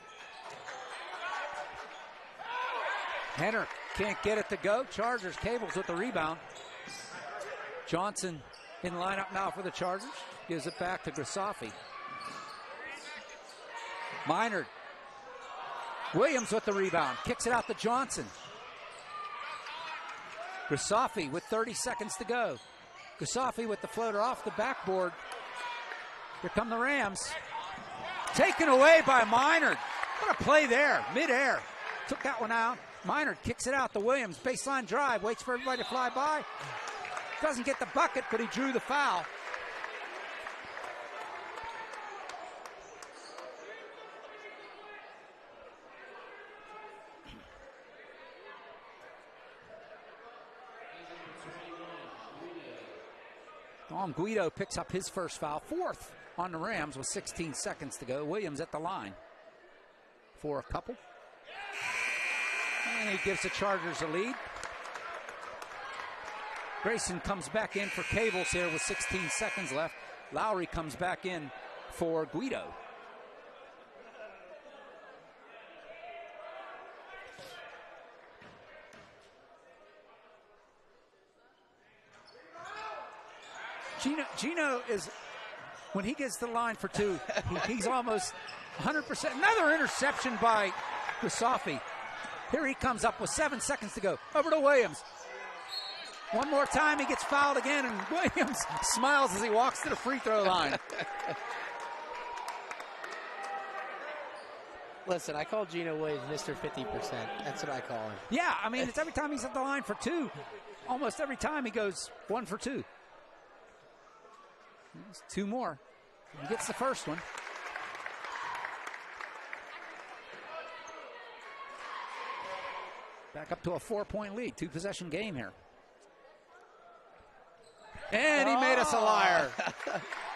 Henner can't get it to go. Chargers. Cables with the rebound. Johnson in lineup now for the Chargers. Gives it back to Grisafi. Minard. Williams with the rebound. Kicks it out to Johnson. Grisafi with 30 seconds to go. Grisafi with the floater off the backboard. Here come the Rams. Taken away by Minard. What a play there, midair. Took that one out. Minard kicks it out to Williams. Baseline drive, waits for everybody to fly by. Doesn't get the bucket, but he drew the foul. Guido picks up his first foul, fourth on the Rams with 16 seconds to go. Williams at the line for a couple. And he gives the Chargers a lead. Grayson comes back in for Cables here with 16 seconds left. Lowry comes back in for Guido. Gino is, when he gets to the line for two, he's almost 100%. Another interception by Grisafi. Here he comes up with 7 seconds to go. Over to Williams. One more time, he gets fouled again, and Williams smiles as he walks to the free throw line. Listen, I call Gino Williams Mr. 50%. That's what I call him. Yeah, I mean, it's every time he's at the line for two. Almost every time he goes 1 for 2. There's 2 more. He gets the first one. Back up to a 4-point lead. 2-possession game here. And he made us a liar.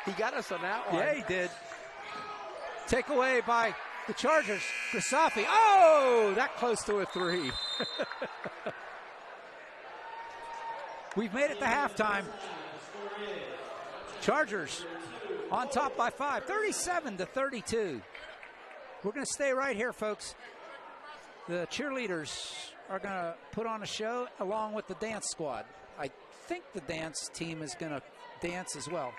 He got us on that one. Yeah, he did. Take away by the Chargers. Grisafi. Oh, that close to a 3. We've made it to halftime. Chargers on top by 5, 37-32. We're going to stay right here, folks. The cheerleaders are going to put on a show along with the dance squad. I think the dance team is going to dance as well.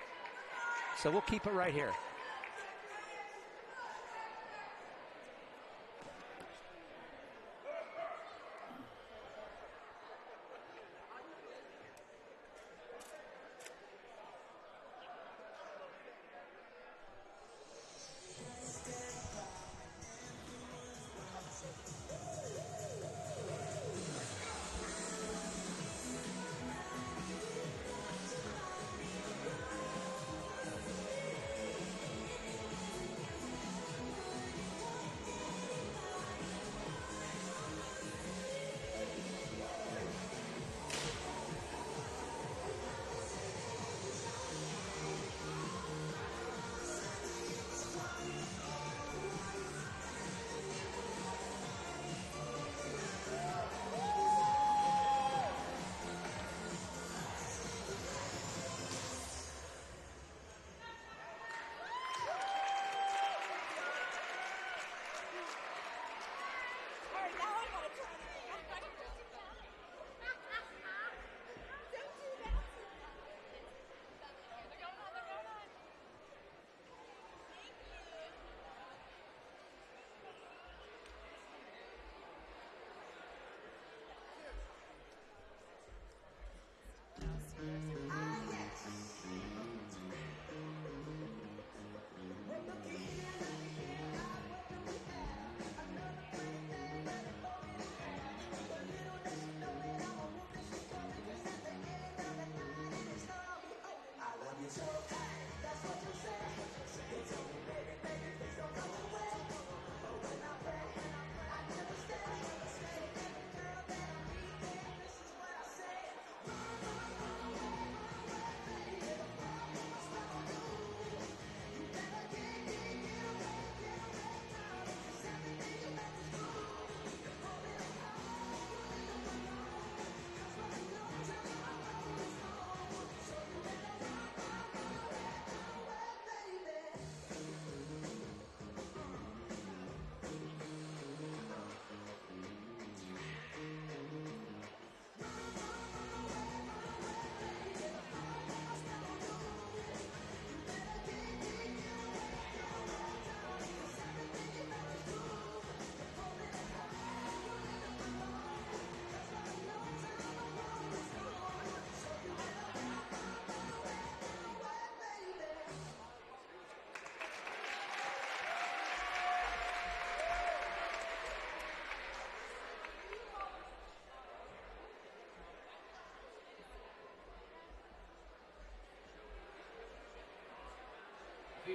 So we'll keep it right here.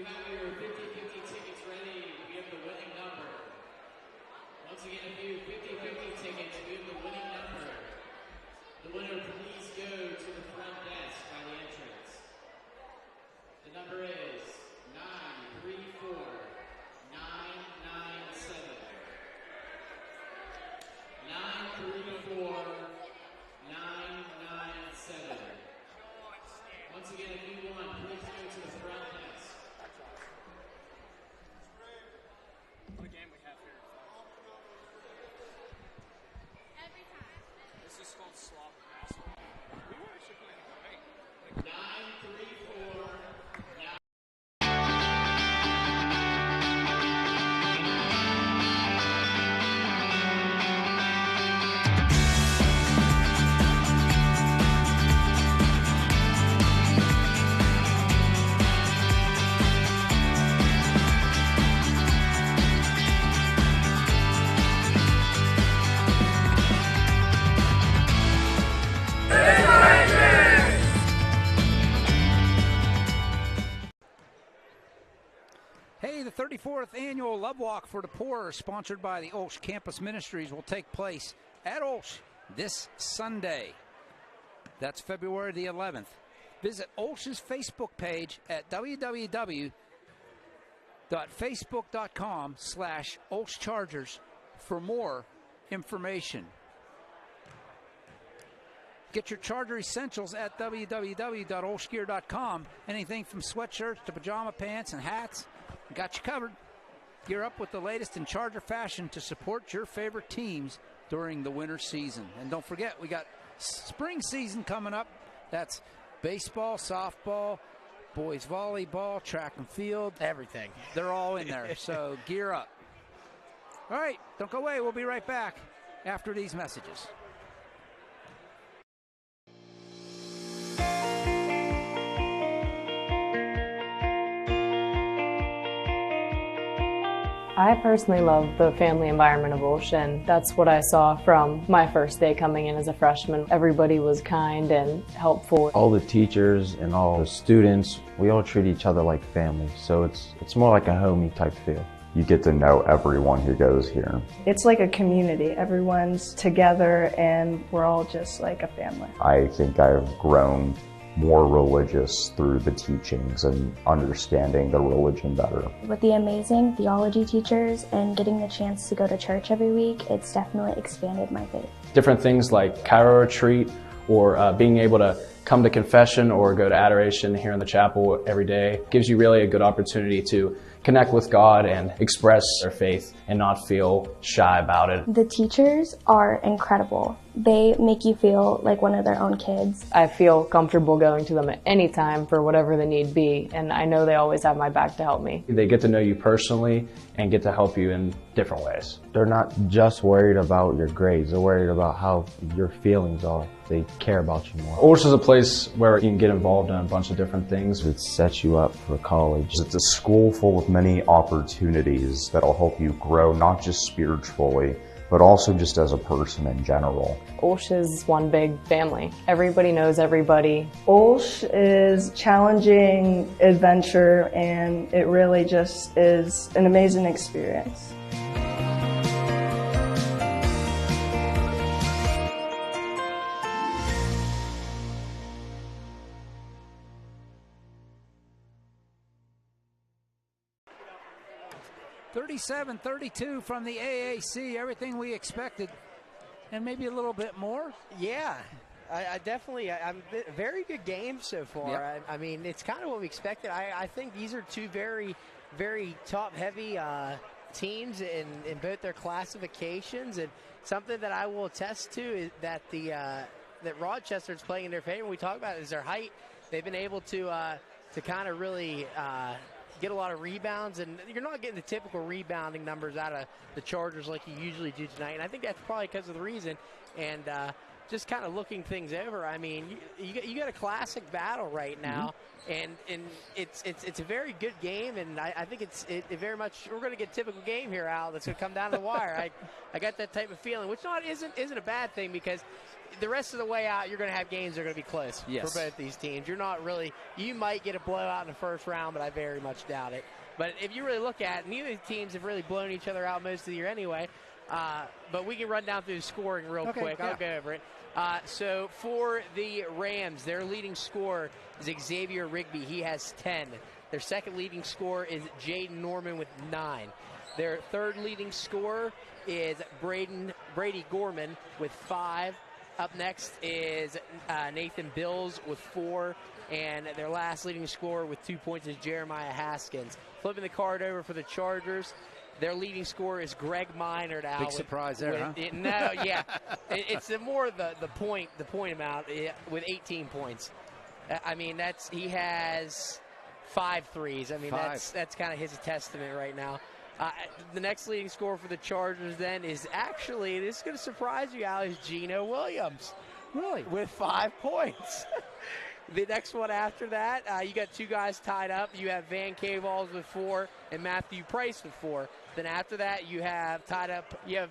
you have your 50-50 tickets ready, we have the winning number. Once again, if you 50-50 tickets, we have the winning number. The winner, please go to the front desk by the entrance. The number is 934-997. 934-997. Once again, if you won, please go to the front desk. What game we have here? Every time. This is called slop basketball. We were actually playing great. 934. Hey, the 34th Annual Love Walk for the Poor, sponsored by the OLSH Campus Ministries, will take place at OLSH this Sunday. That's February the 11th. Visit OLSH's Facebook page at www.facebook.com/OLSH for more information. Get your Charger essentials at www.olshgear.com. Anything from sweatshirts to pajama pants and hats, got you covered. Gear up with the latest in Charger fashion to support your favorite teams during the winter season. And don't forget, we got spring season coming up. That's baseball, softball, boys volleyball, track and field. Everything. They're all in there, so gear up. All right, don't go away. We'll be right back after these messages. I personally love the family environment of OLSH, and that's what I saw from my first day coming in as a freshman. Everybody was kind and helpful. All the teachers and all the students, we all treat each other like family, so it's more like a homey type feel. You get to know everyone who goes here. It's like a community. Everyone's together and we're all just like a family. I think I've grown more religious through the teachings and understanding the religion better. With the amazing theology teachers and getting the chance to go to church every week, it's definitely expanded my faith. Different things like Cairo retreat or being able to come to confession or go to adoration here in the chapel every day gives you really a good opportunity to connect with God and express their faith and not feel shy about it. The teachers are incredible. They make you feel like one of their own kids. I feel comfortable going to them at any time for whatever the need be, and I know they always have my back to help me. They get to know you personally and get to help you in different ways. They're not just worried about your grades, they're worried about how your feelings are. They care about you more. OLSH is a place where you can get involved in a bunch of different things. It sets you up for college. It's a school full of many opportunities that'll help you grow not just spiritually, but also just as a person in general. OLSH is one big family. Everybody knows everybody. OLSH is challenging adventure, and it really just is an amazing experience. $37-32 from the AAC, everything we expected, and maybe a little bit more. Yeah, I definitely, I'm very good games so far. Yep. I mean, it's kind of what we expected. I think these are two very, very top-heavy teams in both their classifications, and something that I will attest to is that that Rochester is playing in their favor. We talk about is their height. They've been able to kind of really get a lot of rebounds, and you're not getting the typical rebounding numbers out of the Chargers like you usually do tonight. And I think that's probably because of the reason. And just kind of looking things over, I mean, you got a classic battle right now, and it's a very good game, and I think it very much, we're going to get a typical game here, Al, that's going to come down to the wire. I got that type of feeling, which isn't a bad thing, because the rest of the way out, you're going to have games that are going to be close for both these teams. You're not really, you might get a blowout in the first round, but I very much doubt it. But if you really look at it, neither of the teams have really blown each other out most of the year anyway. But we can run down through the scoring real quick. I'll go over it. So for the Rams, their leading scorer is Xavier Rigby. He has 10. Their second leading scorer is Jaden Norman with 9. Their third leading scorer is Brady Gorman with 5. Up next is Nathan Bills with 4. And their last leading scorer with 2 points is Jeremiah Haskins. Flipping the card over for the Chargers, their leading scorer is Greg Minard. Big surprise there, huh? It's more the point amount with 18 points. I mean, he has 5 threes. I mean, that's kind of his testament right now. The next leading scorer for the Chargers then is actually, this is going to surprise you, Al, is Geno Williams. Really? With 5 points. The next one after that, you got 2 guys tied up. You have Van Cavals with 4 and Matthew Price with 4. Then after that, you have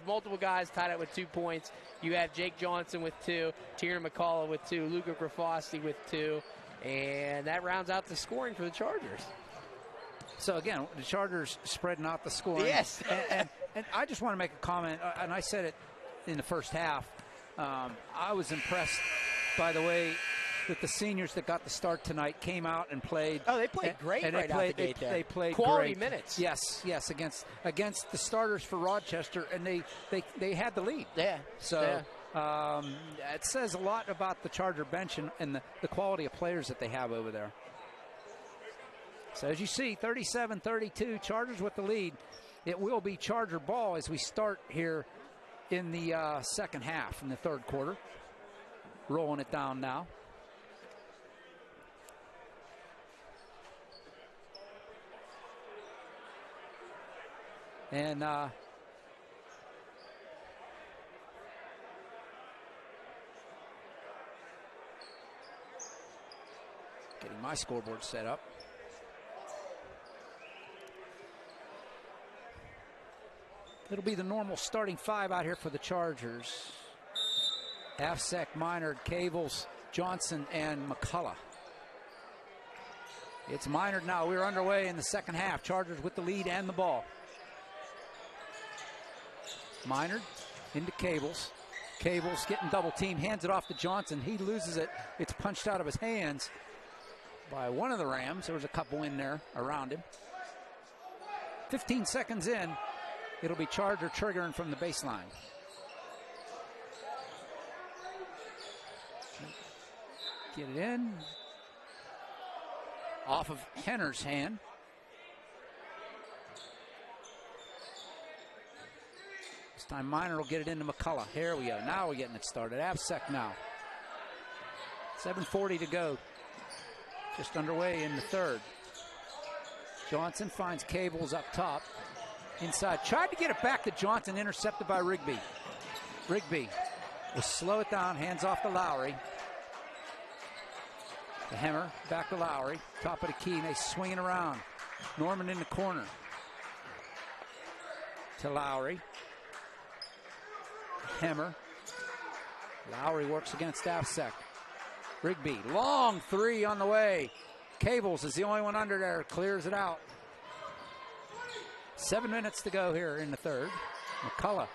multiple guys tied up with 2 points. You have Jake Johnson with 2, Tiernan McCullough with 2, Luca Grafossi with 2, and that rounds out the scoring for the Chargers. So again, the Chargers spreading out the scoring. Yes. and I just want to make a comment, and I said it in the first half. I was impressed by the way that the seniors that got the start tonight came out and played. Oh, they played great out the gate there. They played quality great minutes. Yes, against the starters for Rochester, and they had the lead. Yeah. So it says a lot about the Charger bench and the quality of players that they have over there. So as you see, 37-32, Chargers with the lead. It will be Charger ball as we start here in the second half, in the third quarter. Rolling it down now. And getting my scoreboard set up. It'll be the normal starting 5 out here for the Chargers. Afsek, Minard, Cavals, Johnson, and McCullough. It's Minard now. We're underway in the second half. Chargers with the lead and the ball. Minard into Cavals. Cavals getting double teamed, hands it off to Johnson. He loses it. It's punched out of his hands by one of the Rams. There was a couple in there around him. 15 seconds in, it'll be Charger triggering from the baseline. Get it in. Off of Henner's hand. This time Minor will get it into McCullough. Here we go. Now we're getting it started. Avsek now. 7:40 to go. Just underway in the third. Johnson finds Cavals up top. Inside. Tried to get it back to Johnson. Intercepted by Rigby. Rigby will slow it down. Hands off to Lowry. The Hemmer back to Lowry. Top of the key. And they swing it around. Norman in the corner. To Lowry. Hemmer. Lowry works against Afsek. Rigby. Long 3 on the way. Cavals is the only one under there. Clears it out. 7 minutes to go here in the third. McCullough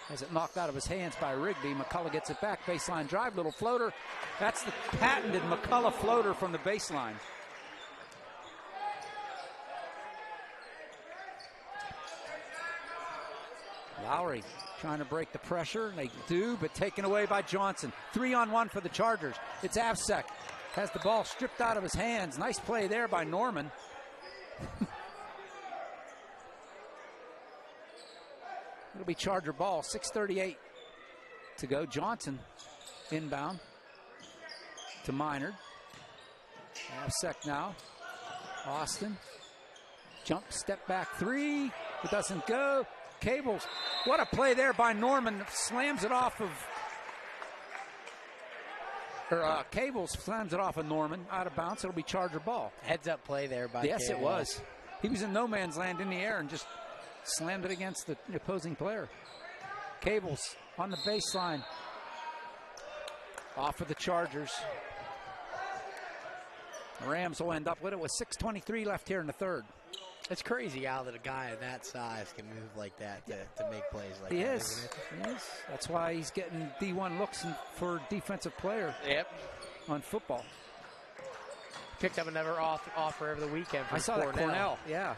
has it knocked out of his hands by Rigby. McCullough gets it back. Baseline drive. Little floater. That's the patented McCullough floater from the baseline. Lowry trying to break the pressure. They do, but taken away by Johnson. 3-on-1 for the Chargers. It's Avsek. Has the ball stripped out of his hands. Nice play there by Norman. It'll be Charger ball. 6:38 to go. Johnson inbound to Minard. Avsek now. Austin. Jump, step back 3. It doesn't go. Cavals. What a play there by Norman. Slams it off of Cables slams it off of Norman out of bounds. It'll be Charger ball. Heads up play there by Yes, Cable. it was. He was in no man's land in the air and just slammed it against the opposing player. Cables on the baseline. Off of the Chargers. The Rams will end up with it with 6:23 left here in the third. It's crazy, Al, that a guy of that size can move like that to make plays like He that. is. He is. That's why he's getting D1 looks for defensive player on football. Picked up another offer over the weekend from I saw that Cornell. Yeah.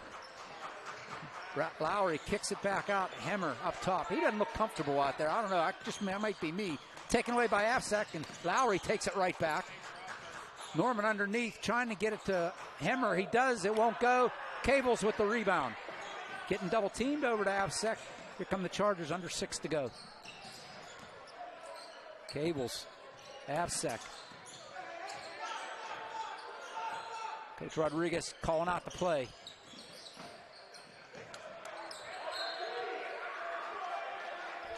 Lowry kicks it back out. Hemmer up top. He doesn't look comfortable out there. I don't know. That might be me. Taken away by Afsek, and Lowry takes it right back. Norman underneath, trying to get it to Hemmer. He does. It won't go. Cables with the rebound. Getting double teamed over to Afsek. Here come the Chargers, under 6 to go. Cables. Afsek. Coach Rodriguez calling out the play.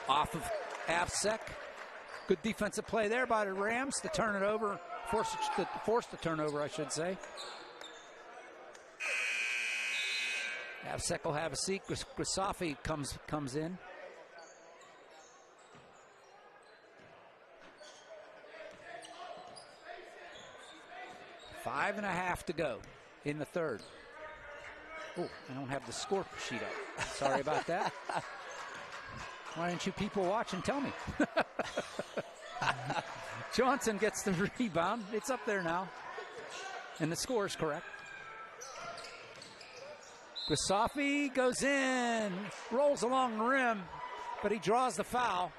Off of Afsek. Good defensive play there by the Rams to turn it over. Force the turnover, I should say. Afsek will have a seat. Grisafi comes in. Five and a half to go in the third. Oh, I don't have the score sheet up. Sorry about that. Why didn't you people watch and tell me? Johnson gets the rebound. It's up there now. And the score is correct. Grisafi goes in, rolls along the rim, but he draws the foul.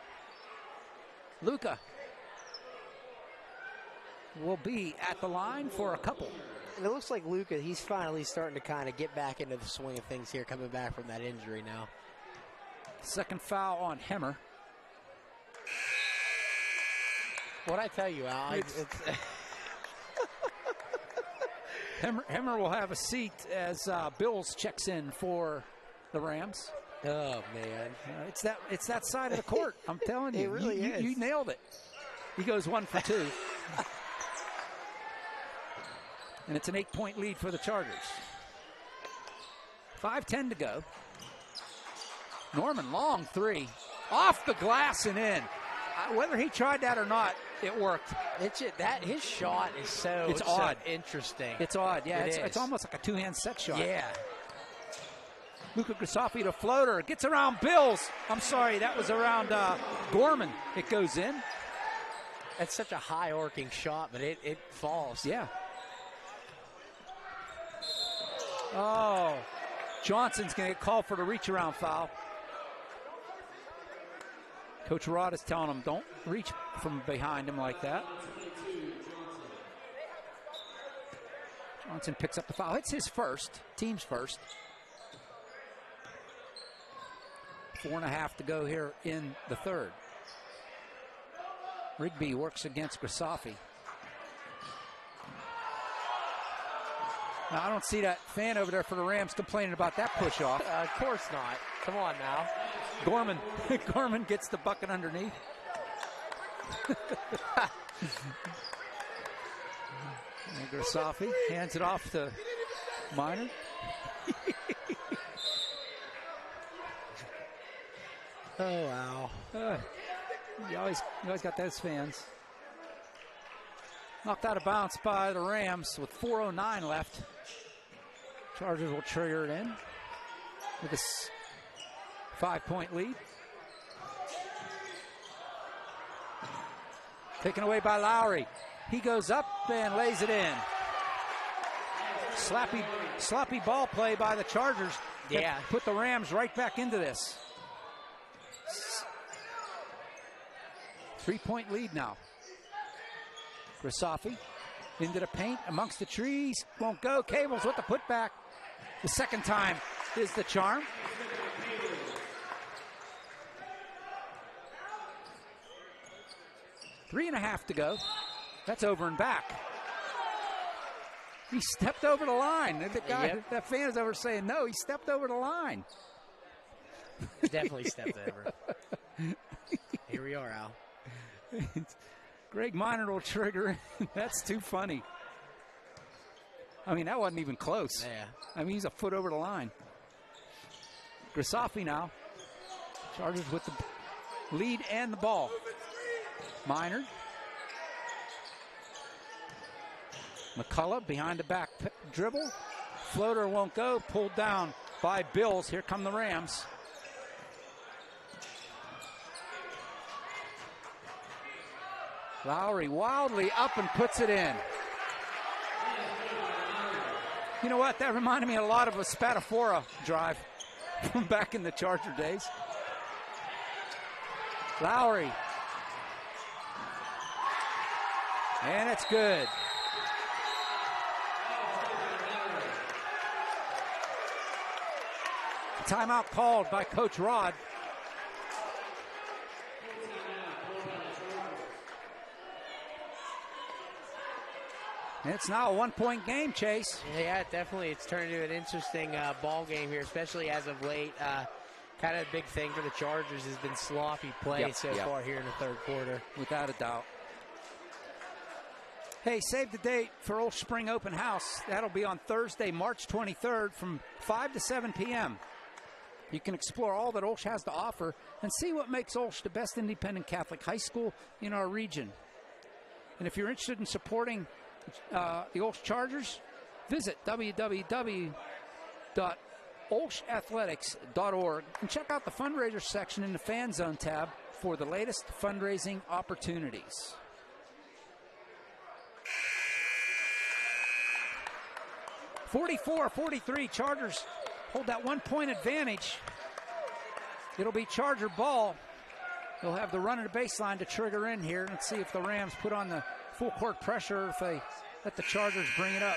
Luka will be at the line for a couple. And it looks like Luka, he's finally starting to kind of get back into the swing of things here, coming back from that injury now. Second foul on Hemmer. What'd I tell you, Al? Hemmer will have a seat as Bills checks in for the Rams. Oh, man. It's that side of the court. I'm telling you. It really is. You nailed it. He goes 1 for 2. And it's an 8-point lead for the Chargers. 5:10 to go. Norman, long three. Off the glass and in. Whether he tried that or not, it worked. His shot is so odd. Interesting. It's odd, yeah. It's almost like a two-hand set shot. Yeah. Luka Grisafi to floater. Gets around Bills. I'm sorry, that was around Gorman. It goes in. That's such a high-arcing shot, but it falls. Yeah. Oh, Johnson's going to get called for the reach-around foul. Coach Rod is telling him, don't reach from behind him like that. Johnson picks up the foul. It's his first, team's first. 4.5 to go here in the third. Rigby works against Grisafi. Now, I don't see that fan over there for the Rams complaining about that push-off. Of course not. Come on now. Gorman gets the bucket underneath. And Grisafi hands it off to Minor. Oh, wow. You always got those fans. Knocked out of bounds by the Rams with 4:09 left. Chargers will trigger it in with a 5-point lead. Taken away by Lowry. He goes up and lays it in. Sloppy ball play by the Chargers. Yeah. Put the Rams right back into this. 3-point lead now. Grisafi into the paint amongst the trees. Won't go. Cables with the putback. The second time is the charm. Three and a half to go. That's over and back. He stepped over the line. The guy, that fan is over saying, no, he stepped over the line. Definitely stepped over. Here we are, Al. Greg Minor will trigger. That's too funny. I mean, that wasn't even close. Yeah. I mean, he's a foot over the line. Grisafi now. Chargers with the lead and the ball. Minor. McCullough behind the back dribble. Floater won't go. Pulled down by Bills. Here come the Rams. Lowry wildly up and puts it in. You know what? That reminded me a lot of a Spatafora drive from back in the Charger days. Lowry. And it's good. Timeout called by Coach Rod. And it's now a one-point game, Chase. Yeah, definitely. It's turned into an interesting ball game here, especially as of late. Kind of a big thing for the Chargers has been sloppy play so far here in the third quarter. Without a doubt. Hey, save the date for OLSH Spring Open House. That'll be on Thursday, March 23rd from 5 to 7 p.m. You can explore all that OLSH has to offer and see what makes OLSH the best independent Catholic high school in our region. And if you're interested in supporting the OLSH Chargers, visit www.olshathletics.org and check out the fundraiser section in the Fan Zone tab for the latest fundraising opportunities. (44-43), Chargers hold that 1-point advantage. It'll be Charger ball. They'll have the run of the baseline to trigger in here. Let's see if the Rams put on the full court pressure or if they let the Chargers bring it up.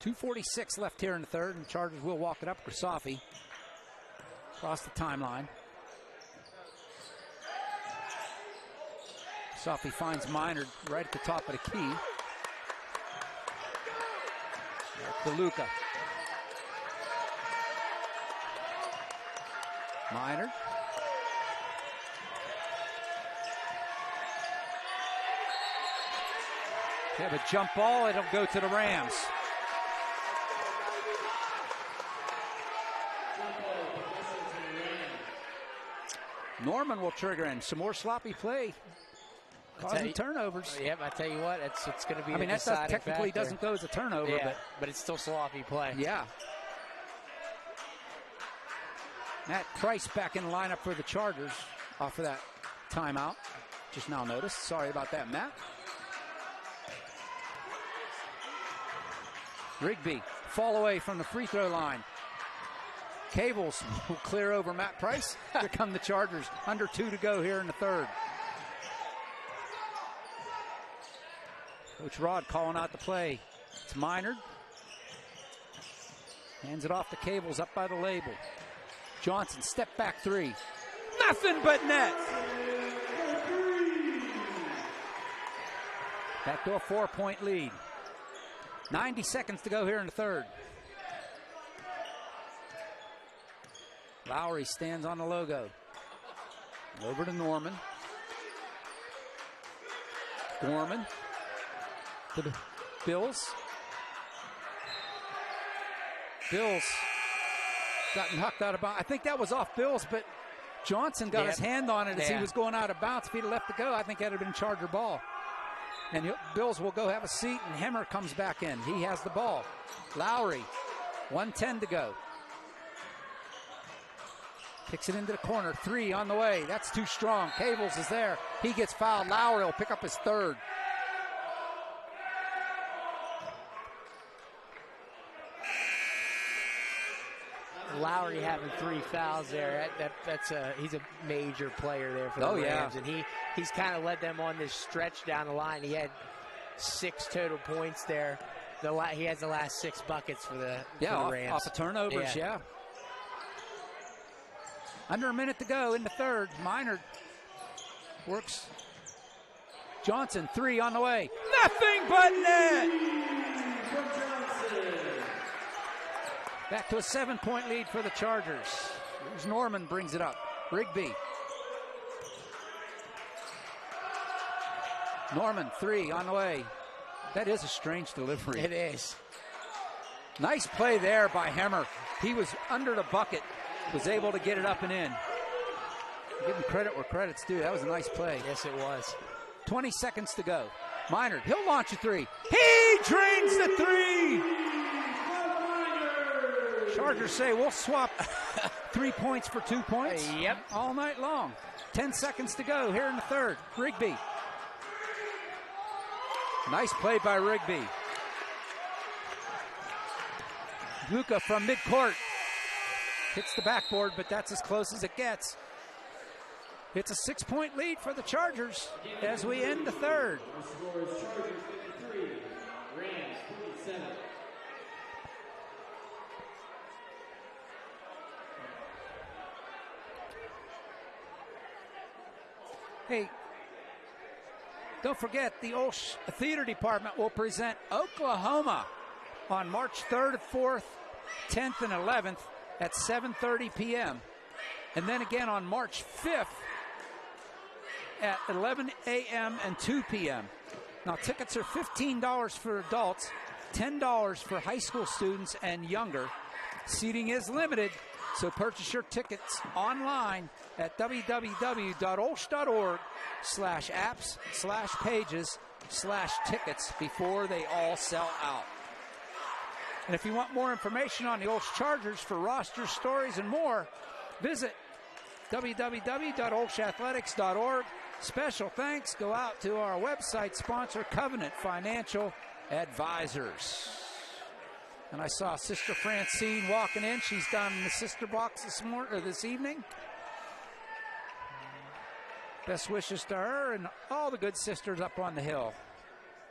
.246 left here in the third, and the Chargers will walk it up. Grisafi across the timeline. Grisafi finds Minor right at the top of the key. DeLuca. Minor. They have a jump ball. It'll go to the Rams. Norman will trigger in. Some more sloppy play. Causing turnovers. Yep, I tell you what, it's going to be I mean, that technically doesn't go as a turnover. But it's still sloppy play. Yeah. Matt Price back in the lineup for the Chargers off of that timeout. Just now noticed. Sorry about that, Matt. Rigby, fall away from the free throw line. Cables will clear over Matt Price. Here come the Chargers. Under 2 to go here in the third. Coach Rod calling out the play. It's Minard. Hands it off to Cables up by the label. Johnson, step back three. Nothing but net. Back to a 4-point lead. 90 seconds to go here in the third. Lowry stands on the logo. Over to Norman. Gorman to the Bills. Bills got knocked out of bounds. I think that was off Bills, but Johnson got his hand on it as he was going out of bounds. If he'd have left to go, I think that would have been Charger ball. And Bills will go have a seat, and Hemmer comes back in. He has the ball. Lowry, 1:10 to go. Kicks it into the corner. 3 on the way. That's too strong. Cables is there. He gets fouled. Lowry will pick up his third. Lowry having 3 fouls there. He's a major player there for the Rams. And he's kind of led them on this stretch down the line. He had 6 total points there. He has the last 6 buckets for the Rams. Off of turnovers, yeah. Under a minute to go in the third. Minard works. Johnson, 3 on the way. Nothing but net! Back to a 7-point lead for the Chargers. Here's Norman, brings it up. Rigby. Norman, 3 on the way. That is a strange delivery. It is. Nice play there by Hemmer. He was under the bucket, was able to get it up and in. Give him credit where credit's due. That was a nice play. Yes, it was. 20 seconds to go. Minard, he'll launch a 3. He drains the 3! Chargers say we'll swap 3 points for 2 points. Yep. All night long. 10 seconds to go here in the third. Rigby. Nice play by Rigby. Luka from midcourt. Hits the backboard, but that's as close as it gets. It's a 6-point lead for the Chargers as we end the third. Hey, don't forget the OLSH Theater Department will present Oklahoma on March 3rd, 4th, 10th, and 11th at 7:30 p.m. And then again on March 5th at 11 a.m. and 2 p.m. Now, tickets are $15 for adults, $10 for high school students and younger. Seating is limited, so purchase your tickets online at www.olsh.org/apps/pages/tickets before they all sell out. And if you want more information on the OLSH Chargers for roster stories and more, visit www.olshathletics.org. Special thanks go out to our website sponsor, Covenant Financial Advisors. And I saw Sister Francine walking in. She's down in the sister box this evening. Best wishes to her and all the good sisters up on the hill.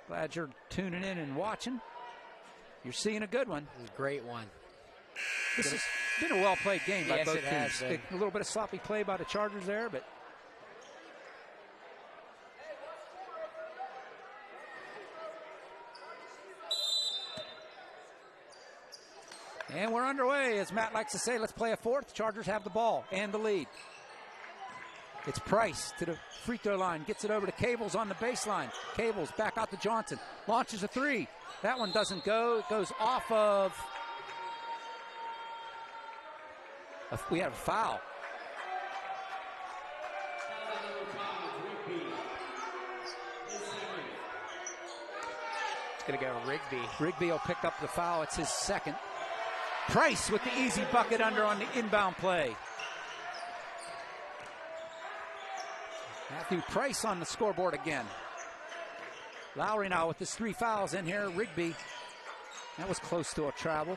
Glad you're tuning in and watching. You're seeing a good one. Great one. This has been a well-played game by yes, both it has teams. been. A little bit of sloppy play by the Chargers there, but and we're underway. As Matt likes to say, let's play a fourth. Chargers have the ball and the lead. It's Price to the free throw line. Gets it over to Cables on the baseline. Cables back out to Johnson. Launches a 3. That one doesn't go. It goes off of... We have a foul. It's going to go to Rigby. Rigby will pick up the foul. It's his second. Price with the easy bucket under on the inbound play. Matthew Price on the scoreboard again. Lowry now with his 3 fouls in here. Rigby, that was close to a travel.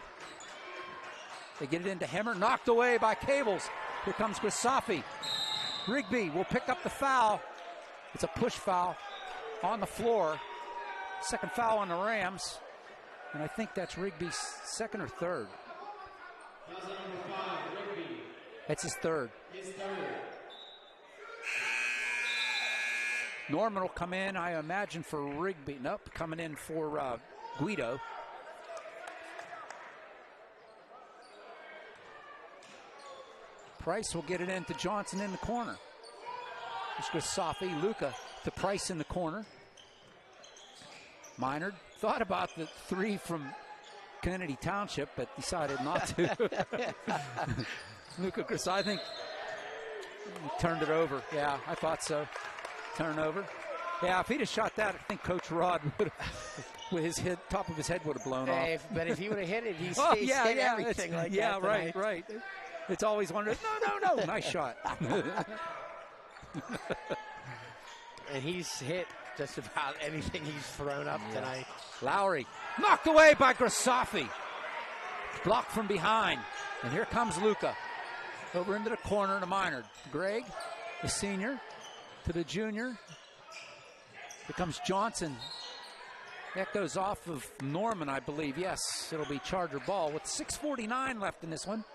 They get it into Hemmer, knocked away by Cables. Here comes Grisafi. Rigby will pick up the foul. It's a push foul on the floor. Second foul on the Rams. And I think that's Rigby's second or third. That's his third. Norman will come in, I imagine, for Rigby. Nope, coming in for Guido. Price will get it into Johnson in the corner. This goes Safi, Luka to Price in the corner. Minard thought about the 3 from Kennedy Township, but decided not to. Luka Chris, I think he turned it over. Yeah, I thought so. Turnover. Yeah, if he'd have shot that, I think Coach Rod would have, with his head, top of his head would have blown off. But if he would have hit it, he's hit everything like that. Yeah, right. It's always wondered, no, nice shot. And he's hit just about anything he's thrown up tonight. Lowry, knocked away by Grisafi. Blocked from behind. And here comes Luka. Over into the corner to Minard. Greg, the senior, to the junior. Here comes Johnson. That goes off of Norman, I believe. Yes, it'll be Charger ball with 6:49 left in this one.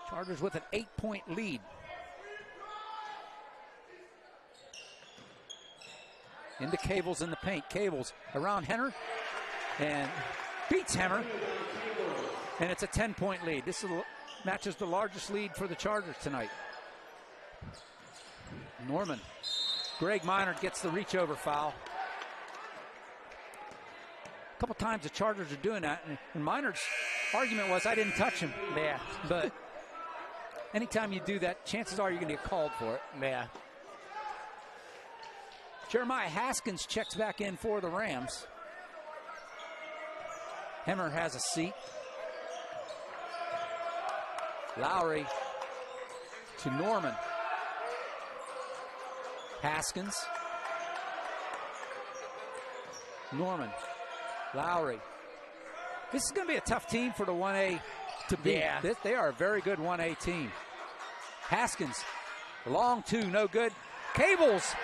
Chargers with an 8-point lead. Into Cables in the paint. Cables around Henner and beats Hemmer. And it's a 10-point lead. This matches the largest lead for the Chargers tonight. Norman. Greg Minard gets the reach over foul. A couple times the Chargers are doing that, and Minard's argument was, I didn't touch him. Yeah. But anytime you do that, chances are you're going to get called for it. Yeah. Jeremiah Haskins checks back in for the Rams. Hemmer has a seat. Lowry to Norman. Haskins. Norman. Lowry. This is going to be a tough team for the 1A to beat. Yeah. They are a very good 1A team. Haskins. Long two, no good. Cables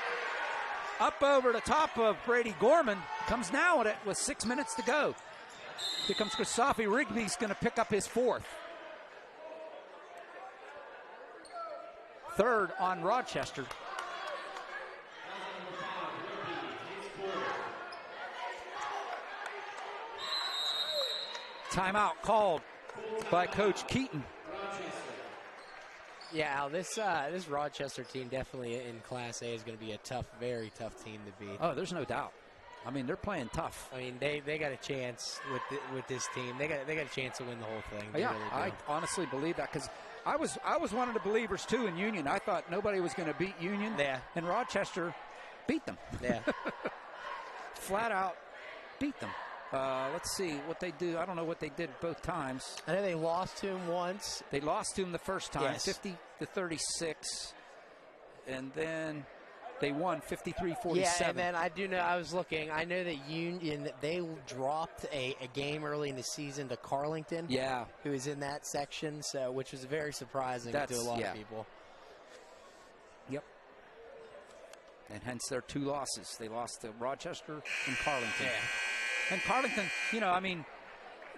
up over the top of Brady Gorman. Comes now with 6 minutes to go. Here comes Kristofi. Rigby's going to pick up his fourth. Third on Rochester. Timeout called by Coach Keaton. Yeah, Al, this Rochester team definitely in Class A is going to be a tough, very tough team to beat. Oh, there's no doubt. I mean, they're playing tough. I mean, they got a chance with this team. They got a chance to win the whole thing. Yeah, really I honestly believe that, because I was one of the believers too in Union. I thought nobody was going to beat Union. Yeah. And Rochester beat them. Yeah. Flat out beat them. Let's see what they do. I don't know what they did both times. I know they lost to him once. They lost to him the first time, Yes. 50-36, and then they won 53-47. Yeah, and then I do know, I was looking, I know that Union, they dropped a game early in the season to Carlington. Yeah. Who was in that section, so which was very surprising to a lot of people. Yep. And hence their two losses. They lost to Rochester and Carlington. Yeah. And Carlington, I mean,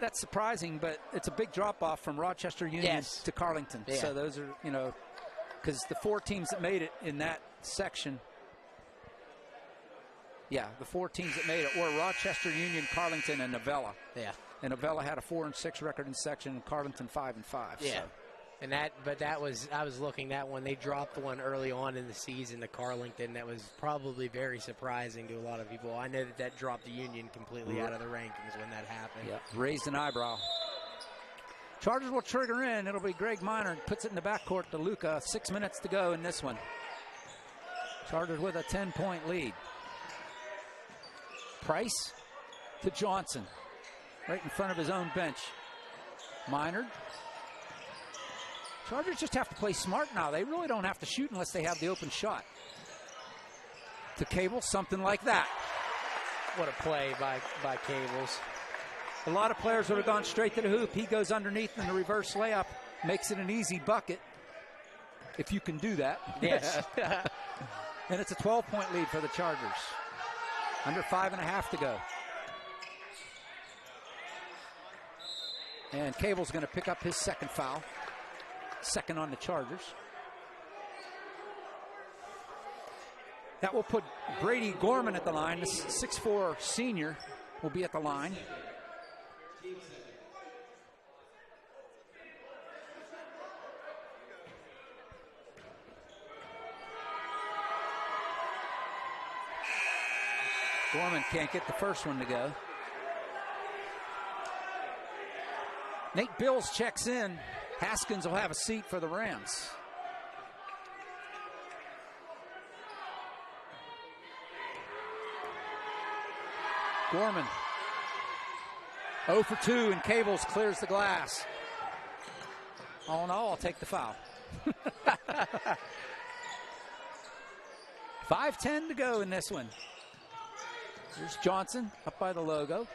that's surprising, but it's a big drop-off from Rochester Union to Carlington. Yeah. So those are, because the four teams that made it in that section, the four teams that made it were Rochester, Union, Carlington, and Novella. Yeah. And Novella had a 4-6 record in section, and Carlington 5-5. Yeah. So. And I was looking that one. They dropped one early on in the season to Carlington. That was probably very surprising to a lot of people. I know that dropped the Union completely out of the rankings when that happened. Yeah, raised an eyebrow. Chargers will trigger in. It'll be Greg Minard. Puts it in the backcourt to Luca. 6 minutes to go in this one. Chargers with a 10-point lead. Price to Johnson. Right in front of his own bench. Minard. Chargers just have to play smart now. They really don't have to shoot unless they have the open shot. To Cable, something like that. What a play by Cables. A lot of players would have gone straight to the hoop. He goes underneath in the reverse layup. Makes it an easy bucket. If you can do that. Yes. And it's a 12-point lead for the Chargers. Under 5.5 to go. And Cable's going to pick up his second foul. Second on the Chargers. That will put Brady Gorman at the line. The 6'4" senior will be at the line. Gorman can't get the first one to go. Nate Bills checks in. Haskins will have a seat for the Rams. Gorman 0 for 2, and Cables clears the glass. Oh no, I'll take the foul. 5:10 to go in this one. Here's Johnson up by the logo.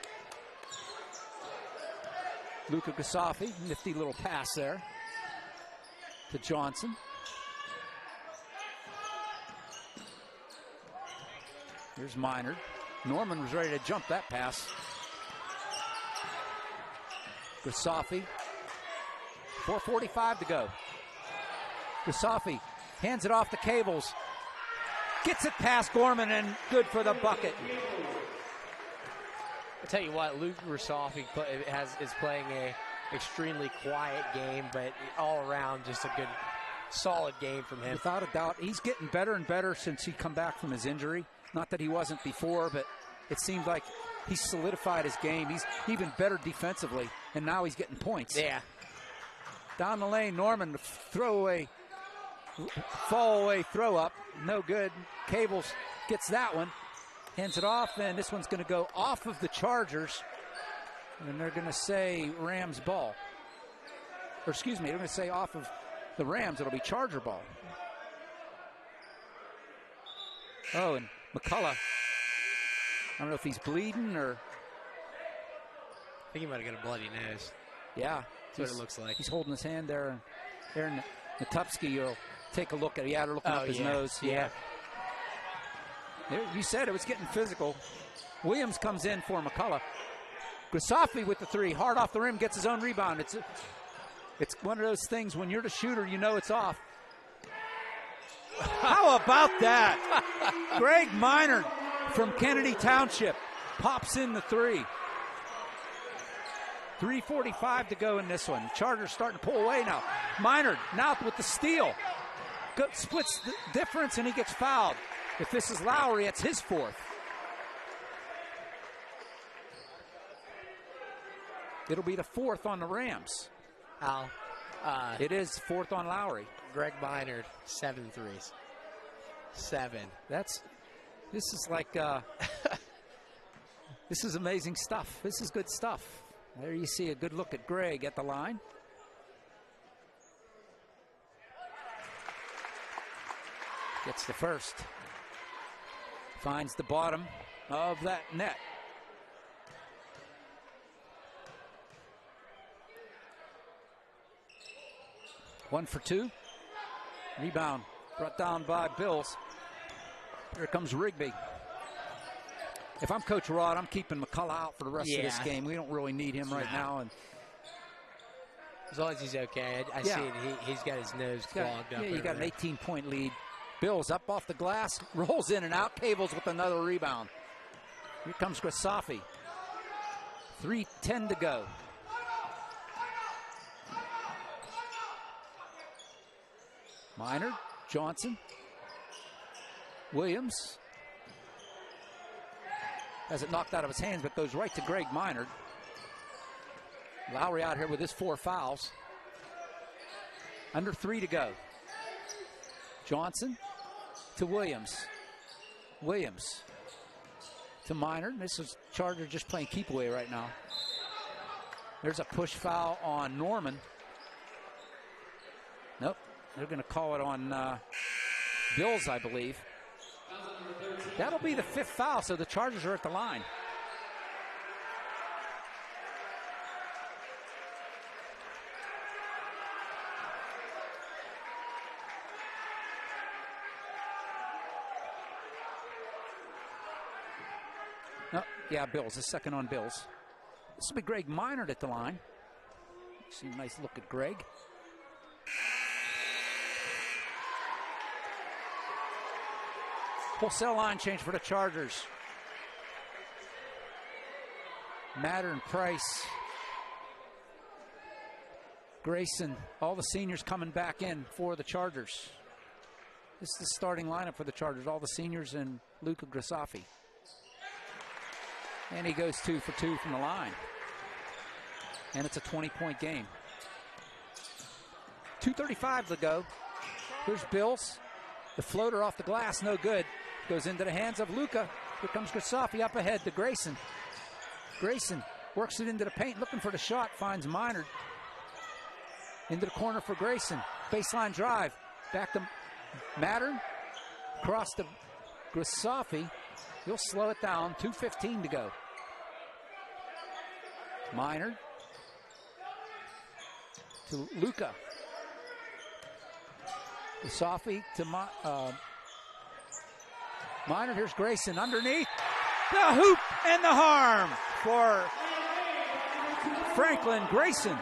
Luca Gasafi, nifty little pass there to Johnson. Here's Minard. Norman was ready to jump that pass. Gasafi. 4:45 to go. Gasafi hands it off to Cables. Gets it past Gorman and good for the bucket. I tell you what, Luke Rasofi is playing extremely quiet game, but all around just a good, solid game from him. Without a doubt, he's getting better and better since he come back from his injury. Not that he wasn't before, but it seemed like he's solidified his game. He's even better defensively, and now he's getting points. Yeah. Down the lane, Norman, throwaway, fall away, throw up, no good. Cables gets that one, hands it off, and this one's going to go off of the Chargers, and they're going to say Rams ball. Or excuse me, they're going to say off of the Rams, it'll be Charger ball. Oh, and McCullough, I don't know if he's bleeding or... I think he might have got a bloody nose. Yeah. That's what it looks like. He's holding his hand there, and Aaron Natupski will take a look at it. Yeah, they're looking up his nose. Yeah. There, you said it was getting physical. Williams comes in for McCullough. Grisafi with the three, hard off the rim, gets his own rebound. It's one of those things when you're the shooter, you know it's off. How about that? Greg Minard from Kennedy Township pops in the three. 3:45 to go in this one. Chargers starting to pull away now. Minard now with the steal. Splits the difference and he gets fouled. If this is Lowry, it's his fourth. It'll be the fourth on the Rams. Al. It is fourth on Lowry. Greg Minard, 7 threes. 7. This is like, this is amazing stuff. This is good stuff. There you see a good look at Greg at the line. Gets the first. Finds the bottom of that net. One for two. Rebound brought down by Bills. Here comes Rigby. If I'm Coach Rod, I'm keeping McCullough out for the rest of this game. We don't really need him right now. And as long as he's okay. I see it. He's got his nose clogged up. Yeah, you got an 18-point lead. Bills up off the glass, rolls in and out. Cables with another rebound. Here comes Grisafi. 3:10 to go. Minard, Johnson, Williams. Has it knocked out of his hands, but goes right to Greg Minard. Lowry out here with his 4 fouls. Under 3 to go. Johnson to Williams. Williams to Minard. This is Charger just playing keep away right now. There's a push foul on Norman. Nope. They're going to call it on Bills, I believe. That'll be the 5th foul, so the Chargers are at the line. Oh, yeah, Bills. The second on Bills. This will be Greg Minard at the line. See a nice look at Greg. Wholesale line change for the Chargers. Matter and Price. Grayson. All the seniors coming back in for the Chargers. This is the starting lineup for the Chargers. All the seniors and Luca Grisafi. And he goes 2 for 2 from the line. And it's a 20-point game. 2:35 to go. Here's Bills. The floater off the glass, no good. Goes into the hands of Luca. Here comes Grisafi up ahead to Grayson. Grayson works it into the paint, looking for the shot, finds Minard. Into the corner for Grayson. Baseline drive. Back to Mattern. Across to Grisafi. He'll slow it down. 2:15 to go. Minard to Luca. Grisafi to Minard. Here's Grayson underneath. The hoop and the harm for Franklin Grayson.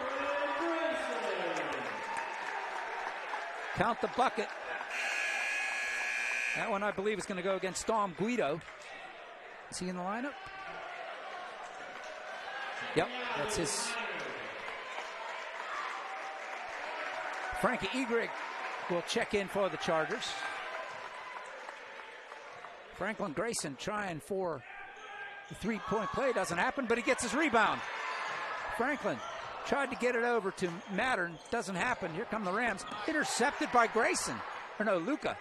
Count the bucket. That one, I believe, is going to go against Dom Guido. Is he in the lineup? Yep, that's his Frankie Egrig will check in for the Chargers. Franklin Grayson trying for the three-point play. Doesn't happen, but he gets his rebound. Franklin tried to get it over to Mattern. Doesn't happen. Here come the Rams. Intercepted by Grayson. Or no, Luca.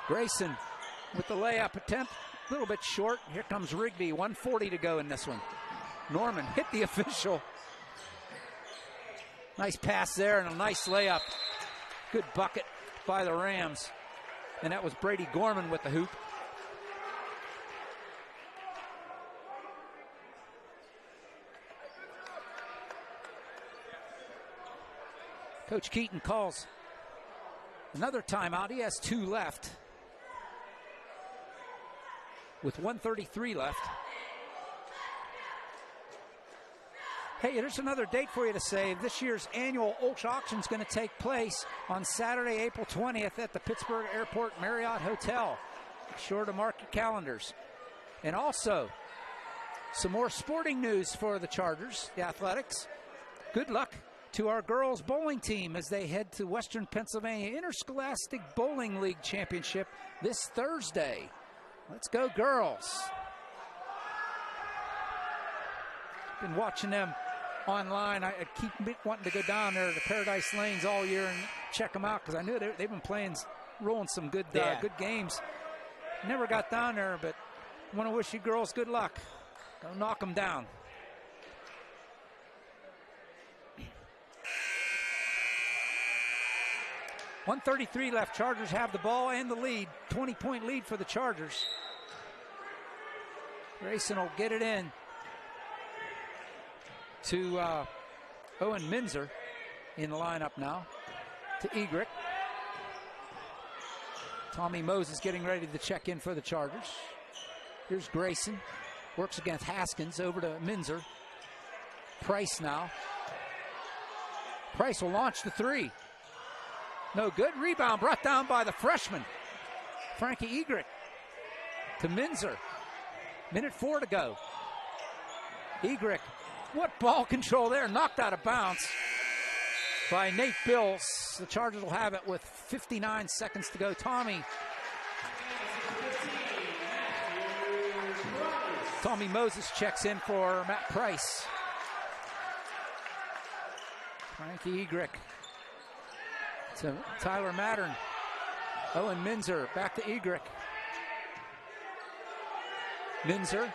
Grayson with the layup attempt. A little bit short. Here comes Rigby. 1:40 to go in this one. Norman hit the official. Nice pass there and a nice layup. Good bucket by the Rams. And that was Brady Gorman with the hoop. Coach Keaton calls another timeout. He has 2 left. With 1:33 left. Hey, there's another date for you to save. This year's annual OLSH auction is going to take place on Saturday, April 20th at the Pittsburgh Airport Marriott Hotel. Be sure to mark your calendars. And also, some more sporting news for the Chargers, the Athletics. Good luck to our girls bowling team as they head to Western Pennsylvania Interscholastic Bowling League Championship this Thursday. Let's go, girls. Been watching them online. I keep wanting to go down there to Paradise Lanes all year and check them out because I knew they've been playing, rolling some good good games. Never got down there, but I want to wish you girls good luck. Go knock them down. .133 left. Chargers have the ball and the lead. 20-point lead for the Chargers. Grayson will get it in to Owen Minzer in the lineup now. To Egrick. Tommy Moses getting ready to check in for the Chargers. Here's Grayson. Works against Haskins. Over to Minzer. Price now. Price will launch the 3. No good. Rebound brought down by the freshman, Frankie Egrick. To Minzer. 1:04 to go. Egrick. What ball control there. Knocked out of bounds by Nate Bills. The Chargers will have it with 59 seconds to go. Tommy Moses checks in for Matt Price. Frankie Egrick to Tyler Mattern. Owen Minzer back to Egrick. Minzer,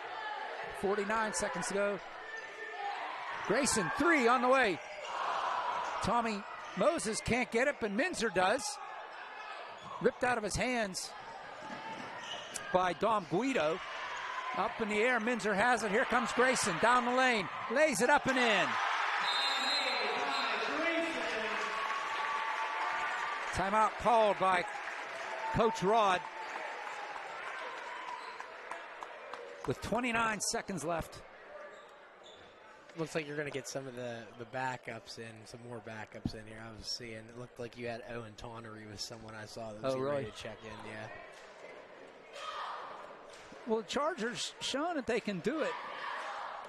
49 seconds to go. Grayson, 3 on the way. Tommy Moses can't get it, but Minzer does. Ripped out of his hands by Dom Guido. Up in the air, Minzer has it. Here comes Grayson down the lane. Lays it up and in. Timeout called by Coach Rod. With 29 seconds left. Looks like you're going to get some of the backups in, some more backups in here. I was seeing, it looked like you had Owen Tonnery with someone I saw that was ready to check in, yeah. Well, the Chargers showing that they can do it,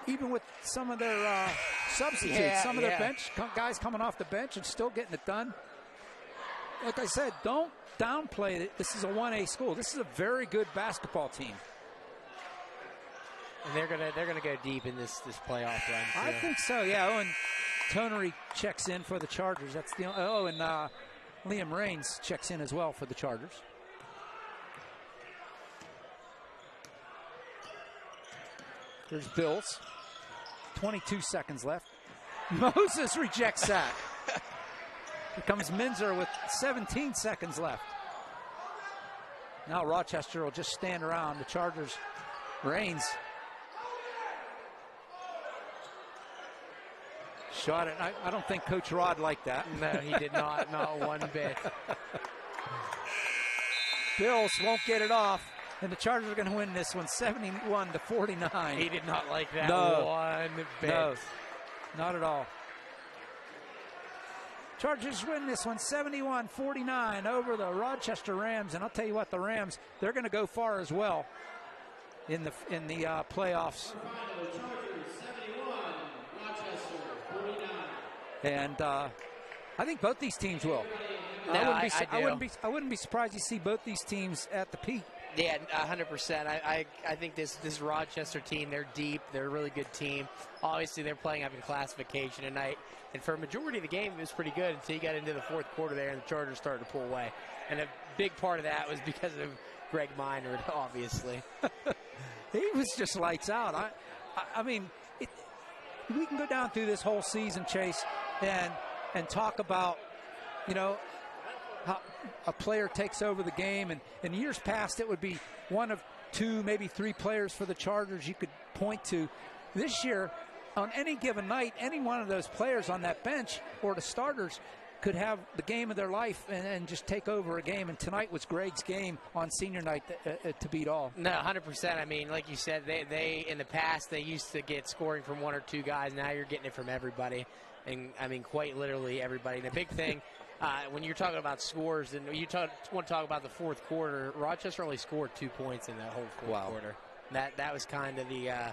even with some of their substitutes, some of their bench guys coming off the bench and still getting it done. Like I said, don't downplay it. This is a 1A school. This is a very good basketball team. And they're gonna go deep in this playoff run. I think so. Yeah. Owen Tonnery checks in for the Chargers. That's the and Liam Raines checks in as well for the Chargers. There's Bills. 22 seconds left. Moses rejects that. Here comes Minzer with 17 seconds left. Now Rochester will just stand around. The Chargers, Raines. Shot it. I don't think Coach Rod liked that. No, he did not. Not one bit. Bills won't get it off. And the Chargers are going to win this one 71-49. He did not like that one bit. No, not at all. Chargers win this one 71-49 over the Rochester Rams. And I'll tell you what, the Rams, they're going to go far as well in the playoffs. And I think both these teams will. No, I wouldn't be surprised to see both these teams at the peak. Yeah, 100%. I think this Rochester team, they're deep. They're a really good team. Obviously, they're playing up in classification tonight. And for a majority of the game, it was pretty good until you got into the fourth quarter there and the Chargers started to pull away. And a big part of that was because of Greg Minard, obviously. He was just lights out. I mean, we can go down through this whole season, Chase, and talk about, how a player takes over the game. And in years past, it would be one of two, maybe three players for the Chargers you could point to. This year, on any given night, any one of those players on that bench or the starters could have the game of their life and just take over a game. And tonight was Greg's game on senior night to beat all. No, 100%. I mean, like you said, they in the past, they used to get scoring from one or two guys. Now you're getting it from everybody. And, I mean, quite literally everybody. And the big thing, when you're talking about scores and you want to talk about the fourth quarter, Rochester only scored 2 points in that whole fourth quarter. That was kind of the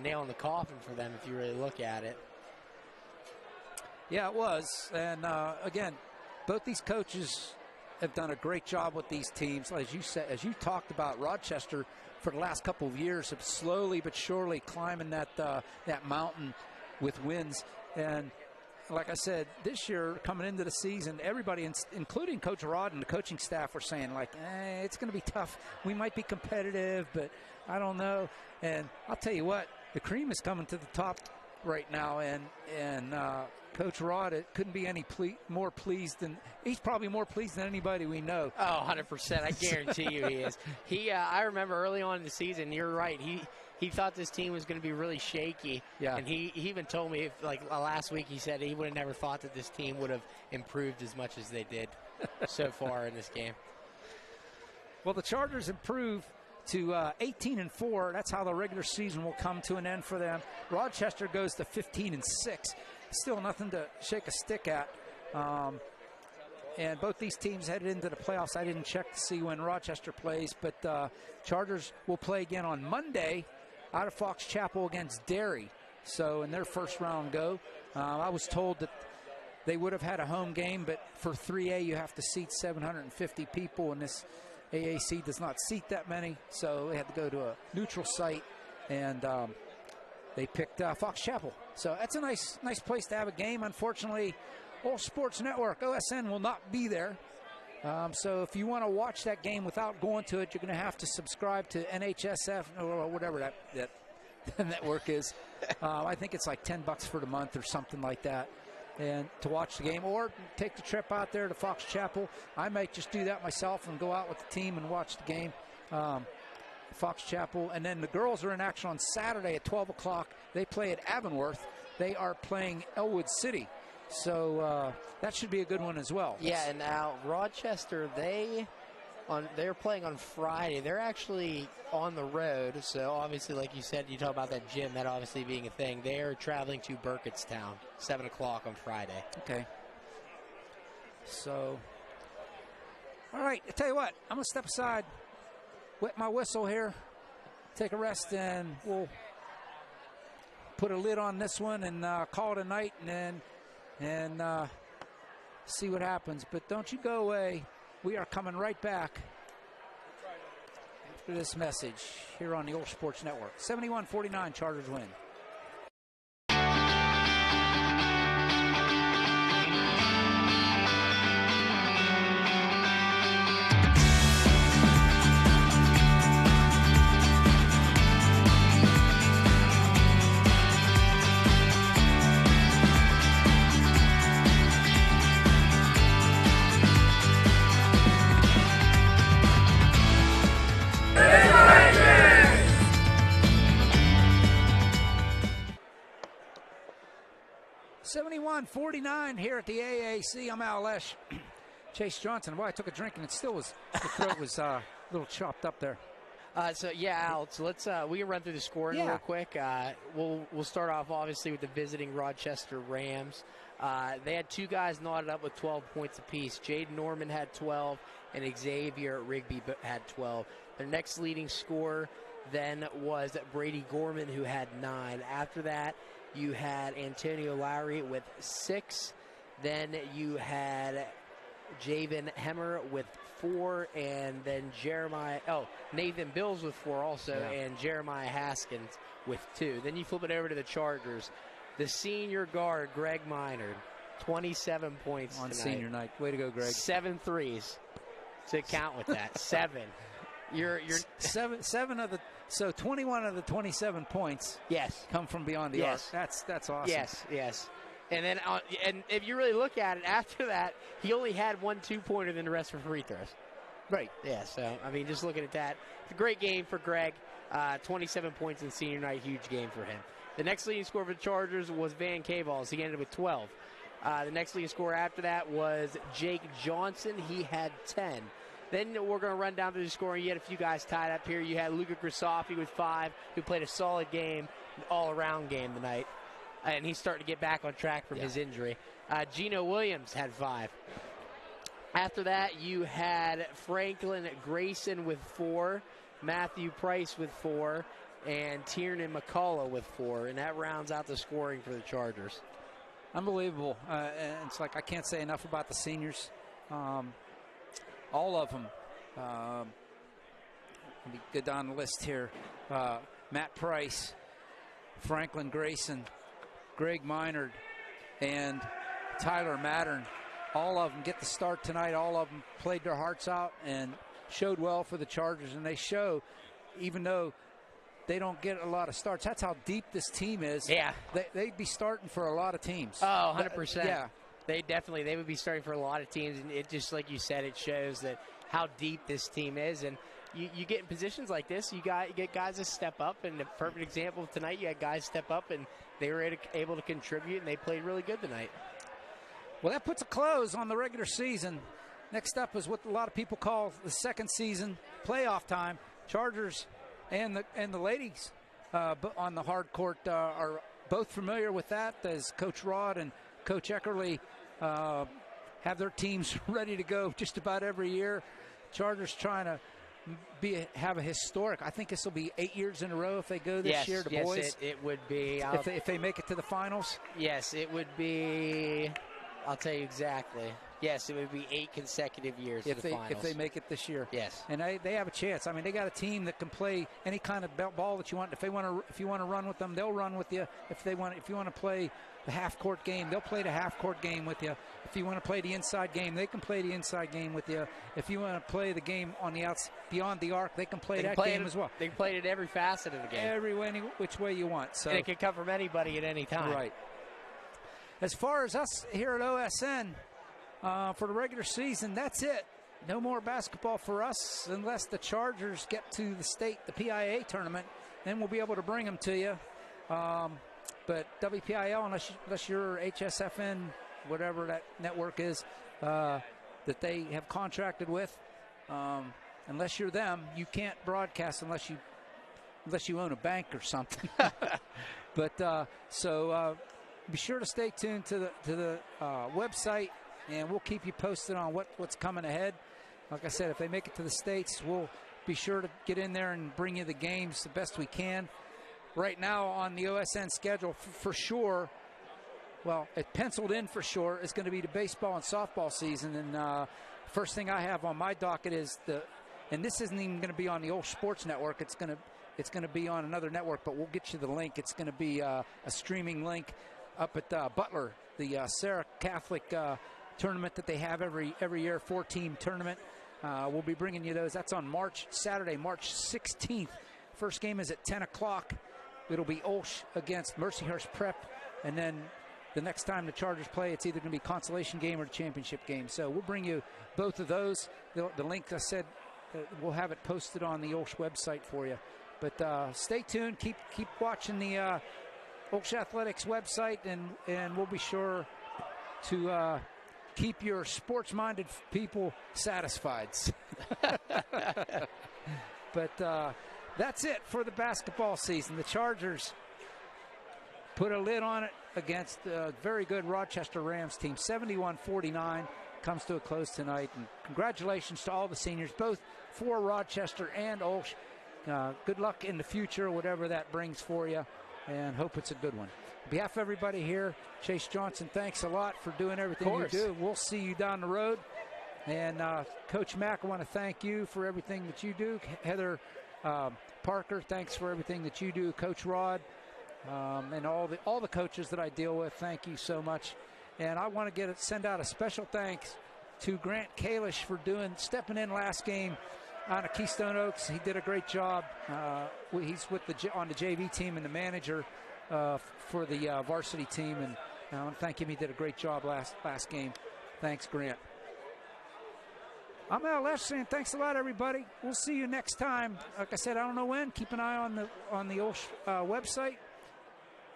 nail in the coffin for them if you really look at it. Yeah, it was. And, again, both these coaches have done a great job with these teams. As you said, as you talked about, Rochester for the last couple of years have slowly but surely climbing that mountain with wins. And like I said, this year coming into the season, everybody, including Coach Rod and the coaching staff, were saying like, it's going to be tough. We might be competitive, but I don't know. And I'll tell you what, the cream is coming to the top right now, and Coach Rod, it couldn't be any more pleased than he's probably more pleased than anybody we know. Oh, 100%. I guarantee you he is. I remember early on in the season, you're right. He thought this team was going to be really shaky. Yeah. And he even told me, last week, he said he would have never thought that this team would have improved as much as they did so far in this game. Well, the Chargers improved to 18-4. That's how the regular season will come to an end for them. Rochester goes to 15-6. Still nothing to shake a stick at. And both these teams headed into the playoffs. I didn't check to see when Rochester plays, but Chargers will play again on Monday out of Fox Chapel against Derry. So in their first round go, I was told that they would have had a home game, but for 3A you have to seat 750 people, and this AAC does not seat that many, so they had to go to a neutral site, and they picked Fox Chapel. So that's a nice place to have a game. Unfortunately, OLSH Sports Network, OSN, will not be there. So if you want to watch that game without going to it, you're going to have to subscribe to NHSF or whatever that network is. I think it's like $10 for the month or something like that, and to watch the game, or take the trip out there to Fox Chapel. I might just do that myself and go out with the team and watch the game. Fox Chapel, and then the girls are in action on Saturday at 12 o'clock. They play at Avonworth. They are playing Elwood City. So that should be a good one as well. Yeah, and now Rochester, they're playing on Friday. They're actually on the road, so obviously, like you said, you talk about that gym, that obviously being a thing. They're traveling to Burkittstown, 7 o'clock on Friday. Okay. So, all right, I tell you what, I'm going to step aside, wet my whistle here, take a rest, and we'll put a lid on this one and call it a night, and see what happens. But don't you go away. We are coming right back after this message here on the OLSH Sports Network. 71-49, Chargers win. .49 here at the AAC. I'm OLSH. Chase Johnson. Boy, I took a drink and it still was, the throat was a little chopped up there. So yeah, Al, so let's we can run through the scoring real quick. We'll start off obviously with the visiting Rochester Rams. They had two guys knotted up with 12 points apiece. Jaden Norman had 12 and Xavier Rigby had 12. Their next leading scorer then was Brady Gorman, who had 9. After that, You had Antonio Lowry with 6. Then you had Javen Hemmer with 4, and then Nathan Bills with 4 also, and Jeremiah Haskins with 2. Then you flip it over to the Chargers. The senior guard, Greg Minard, 27 points on tonight. senior night. Way to go, Greg. 7 threes to count with that. 7. You're seven of the 21 of the 27 points. Yes, come from beyond the arc. That's awesome. Yes. And then and if you really look at it, after that, he only had 1 2-pointer, than the rest were free throws. Right. Yeah. So I mean, just looking at that, it's a great game for Greg. 27 points in senior night, huge game for him. The next leading scorer for the Chargers was Van Cavalls. He ended with 12. The next leading scorer after that was Jake Johnson. He had 10. Then we're going to run down through the scoring. You had a few guys tied up here. You had Luca Grisafi with 5, who played a solid game, all-around game tonight. And he's starting to get back on track from his injury. Gino Williams had 5. After that, you had Franklin Grayson with 4, Matthew Price with 4, and Tiernan McCullough with 4. And that rounds out the scoring for the Chargers. Unbelievable. And it's like I can't say enough about the seniors. All of them. Let me go down the list here. Matt Price, Franklin Grayson, Greg Minard, and Tyler Mattern. All of them get the start tonight. All of them played their hearts out and showed well for the Chargers. And they show, even though they don't get a lot of starts, that's how deep this team is. Yeah. They'd be starting for a lot of teams. Oh, 100%. Yeah. They would be starting for a lot of teams, and it just, like you said, it shows that how deep this team is. And you get in positions like this, you get guys to step up, and the perfect example of tonight, you had guys step up, and they were able to contribute, and they played really good tonight. Well, that puts a close on the regular season. Next up is what a lot of people call the second season, playoff time. Chargers and the ladies on the hard court are both familiar with that, as Coach Rod and Coach Eckerly have their teams ready to go just about every year. Chargers trying to have a historic. I think this will be 8 years in a row if they go this year. The boys. Yes, it would be. If they make it to the finals. Yes, it would be. I'll tell you exactly. Yes, it would be 8 consecutive years to the finals. If they make it this year. Yes. And they have a chance. I mean, they got a team that can play any kind of ball that you want. If you want to run with them, they'll run with you. If you want to play the half-court game, they'll play the half-court game with you. If you want to play the inside game, they can play the inside game with you. If you want to play the game on the outs beyond the arc, they can play that game as well. They can play it every facet of the game. Every which way you want. So and it can come from anybody at any time. Right. As far as us here at OSN, for the regular season, that's it. No more basketball for us unless the Chargers get to the state, the PIA tournament. Then we'll be able to bring them to you. But WPIL, unless you're HSFN, whatever that network is, that they have contracted with, unless you're them, you can't broadcast unless you own a bank or something. But be sure to stay tuned to the website, and we'll keep you posted on what's coming ahead. Like I said, if they make it to the States, we'll be sure to get in there and bring you the games the best we can. Right now on the OSN schedule, for sure, well, it penciled in for sure, is going to be the baseball and softball season. And first thing I have on my docket is and this isn't even going to be on the OLSH Sports Network. It's going to be on another network, but we'll get you the link. It's going to be a streaming link up at Butler, the Sarah Catholic tournament that they have every year, 4-team tournament. We'll be bringing you those. That's on Saturday, March 16th. First game is at 10 o'clock. It'll be OLSH against Mercyhurst Prep. And then the next time the Chargers play, it's either going to be consolation game or the championship game. So we'll bring you both of those. The link, I said, we'll have it posted on the OLSH website for you. But stay tuned. Keep watching the OLSH Athletics website, and we'll be sure to keep your sports-minded people satisfied. But that's it for the basketball season. The Chargers put a lid on it against a very good Rochester Rams team. 71-49 comes to a close tonight. And congratulations to all the seniors, both for Rochester and OLSH. Good luck in the future, whatever that brings for you, and hope it's a good one. behalf of everybody here, Chase Johnson, thanks a lot for doing everything you do. We'll see you down the road. And Coach Mack, I want to thank you for everything that you do. Heather Parker, thanks for everything that you do. Coach Rod, and all the coaches that I deal with, thank you so much. And I want to send out a special thanks to Grant Kalish for stepping in last game on a Keystone Oaks. He did a great job. He's on the JV team and the manager for the varsity team, and I want to thank him. He did a great job last game. Thanks, Grant. I'm OLSH saying thanks a lot, everybody. We'll see you next time. Like I said, I don't know when. Keep an eye on the OLSH website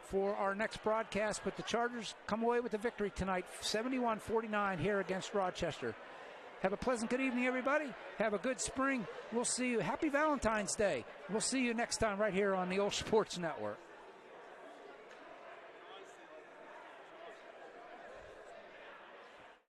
for our next broadcast. But the Chargers come away with the victory tonight, 71-49 here against Rochester. Have a pleasant good evening, everybody. Have a good spring. We'll see you. Happy Valentine's Day. We'll see you next time right here on the OLSH Sports Network.